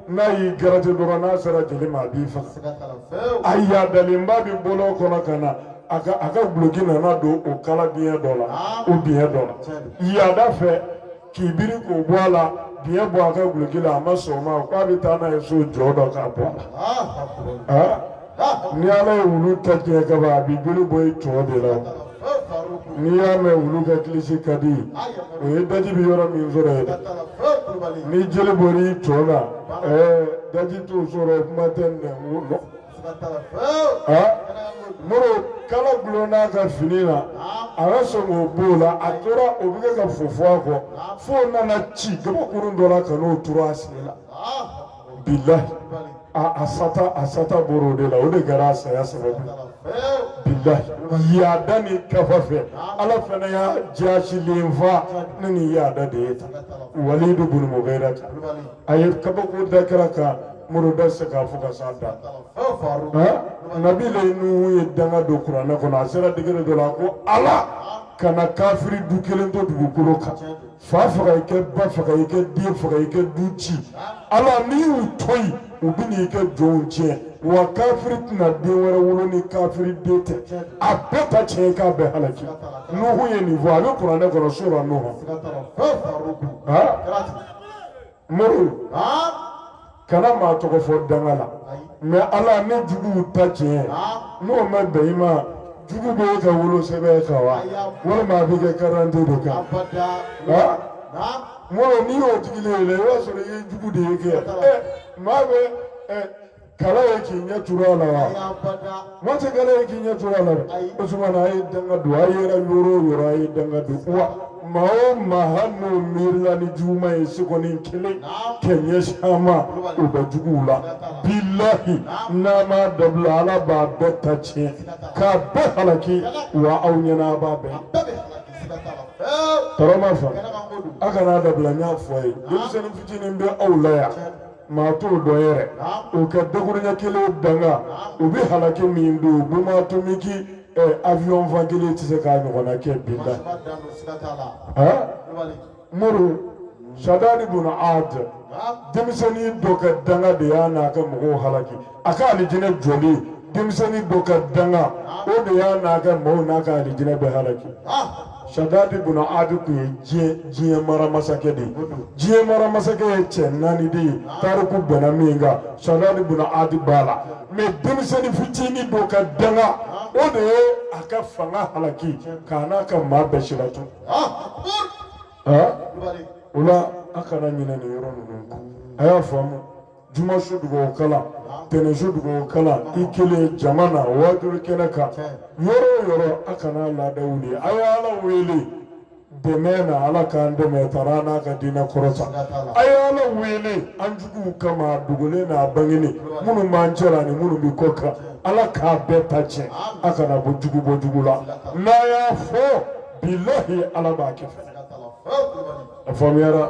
Speaker 1: na yi garate do na sara jeli ma bi fa ayya dale mbabi bolo kono kana aka bloki na do o kala bien dola o bien dola ya da fe kibiri ko bola bien bo aka bloki la ma so ma kwa bitana yeso jodo ka bola ni ala ye wulu takiya kaba a bi joli bɔ i tɔ de la ni y'a mɛn wulu ka kilisi ka di o ye daji bi yɔrɔ min sɔrɔ ye ni jeli bɔra i tɔ la daji t'o sɔrɔ kuma tɛ nɛn moro kala gulonna ka fini na a ka sɔn k'o b'o la a tora o bɛ kɛ ka fofo a kɔ fo nana ci gabakurun dɔ la ka n'o turu a sen la bilahi a sata boro de la o de kɛra a saya sababu bilahi yaada ni kafa fɛ ala fana y'a jaasilen fa ne ni yaada de ye tan Walidu bin Mughirata a ye kabako da kɛra kan muru da se k'a fɔ ka s'a da nabila Nuhu ye danga don kuranɛ kɔnɔ a sera degere dɔ la ko ala kana kafiri du kelen to dugukolo kan fa faga i kɛ ba faga i kɛ den faga i kɛ du ci ala n'i y'u to yen u bɛ n'i kɛ jɔnw tiɲɛ wa kafiri tɛna den wɛrɛ wolo ni kafiri den tɛ a bɛɛ ta tiɲɛ k'a bɛɛ halaki Nuhu ye nin fɔ a bɛ kuranɛ kɔnɔ sura Nuhu muru kana maa tɔgɔ fɔ danga la mɛ ala ne juguw ta tiɲɛ n'o ma bɛn i ma jugu bɛ ka wolo sɛbɛn kan wa walima a bɛ kɛ karante de kan mɔgɔ n'i y'o tigi le i b'a sɔrɔ i ye jugu de ye kɛ maa bɛ kala ye k'i ɲɛ turu a la wa maa tɛ kala ye k'i ɲɛ turu a la dɛ o suma na a ye danga don a yɛrɛ yɔrɔ o yɔrɔ a ye danga don wa maa o maa hali n'o miirila ni juguma ye sekonin kelen kɛ ɲɛsin a ma o bɛ juguw la bilahi n'a ma dabila ala b'a bɛɛ ta tiɲɛ k'a bɛɛ halaki wa aw ɲɛna a b'a bɛɛ tɔrɔma fa a kana dabila n y'a fɔ a ye denmisɛnnin fitinin bɛ aw la yan maa t'o dɔn yɛrɛ o ka dakuruɲɛ kelen danga o bɛ halaki min don bumatomiki avion fan kelen tɛ se k'a ɲɔgɔnna kɛ bilahi muru Shadadi bin Ad denmisɛnnin dɔ ka danga de y'a n'a ka mɔgɔw halaki a ka alijinɛ jɔli denmisɛnnin dɔ ka danga o de y'a n'a ka mɔgɔw n'a ka alijinɛ bɛɛ halaki Shadadi bin Ad kun ye diɲɛ mara masakɛ de ye diɲɛ mara masakɛ ye cɛ 4 de ye tariku bɛnna min kan Shadadi bin Ad b'a la mais denmisɛnnin fitinin dɔ ka danga o de ye a ka fanga halaki k'a n'a ka maa bɛɛ siratu o la a kana ɲinɛ nin yɔrɔ ninnu kɔ a y'a faamu juma su dugawu kalan tɛnɛ su dugawu kalan i kelen jama na waajuri kɛnɛ kan yɔrɔ o yɔrɔ a kana laada wuli a ye ala wele dɛmɛ na ala k'an dɛmɛ tara n'a ka diinɛ kɔrɔta a ye ala wele an juguw kama a dogolen n'a bangenen minnu b'an cɛla ni minnu bɛ kɔ kan ala k'a bɛɛ ta tiɲɛ a kana bɔ jugu la n'a y'a fɔ bilahi ala b'a kɛ a faamuyara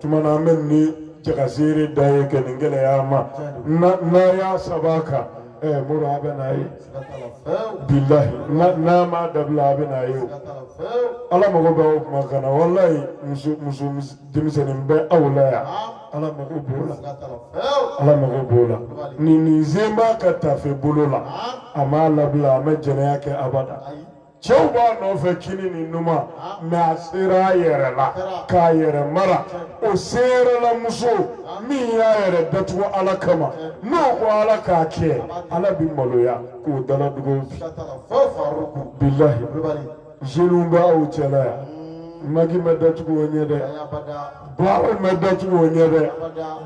Speaker 1: tuma na an bɛ nin jagaseere da ye kɛ nin gɛlɛya ma n'a y'a saba kan muru a bɛ n'a ye bilahi n'a ma dabila a bɛ n'a ye ala mago bɛ o kuma kana walayi muso denmisɛnnin bɛ aw la yan ala mago b'o la ala mago b'o la nin zen b'a ka tafe bolo la a m'a labila a ma jɛnɛya kɛ abada cɛw b'a nɔfɛ kini ni numan mɛ a sera a yɛrɛ la k'a yɛrɛ mara o serala muso min y'a yɛrɛ datugu ala kama n'o ko ala k'a kɛ ala bi maloya k'o daladugu bilahi jeunes b'aw cɛla yan magi ma datugu o ɲɛ dɛ baaraw ma datugu o ɲɛ dɛ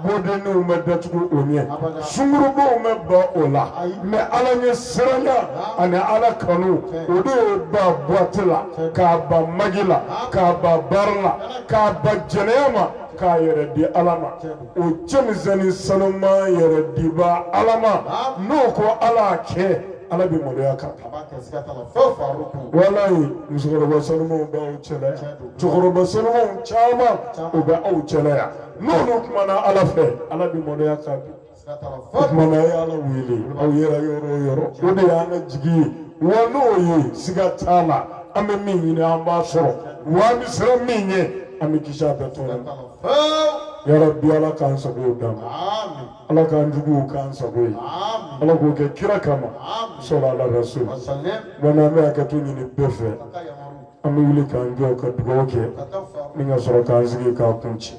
Speaker 1: bodenniw ma datugu o ɲɛ sungurubaw ma ba o la mais ala ɲɛ siranya ani ala kanu o de y'o ba boite la k'a ba magi la k'a ba baara la k'a ba jɛnɛya ma k'a yɛrɛ di ala ma o cɛmisɛnnin sanuman yɛrɛ diba ala ma n'o ko ala kɛ ala bɛ maloya kan walayi musokɔrɔba sanumanw b'aw cɛla yan cɛkɔrɔba sanumanw caman o bɛ aw cɛla yan n'olu kumana ala fɛ ala bɛ maloya kan o kumana a ye ala wele aw yɛrɛ yɔrɔ o yɔrɔ o de y'an ka jigi ye wa n'o ye siga t'a la an bɛ min ɲini an b'a sɔrɔ wa an bɛ siran min ɲɛ an bɛ kisi a bɛɛ tɔɔrɔ ma yarabi ala k'an sago d'an ma ala k'an juguw k'an sago ye ala k'o kɛ kira kama sɔrɔ ala rasul wa n'an bɛ hakɛto ɲini bɛɛ fɛ an bɛ wuli k'an jɔ ka dugawu kɛ ni ka sɔrɔ k'an sigi k'a kun ci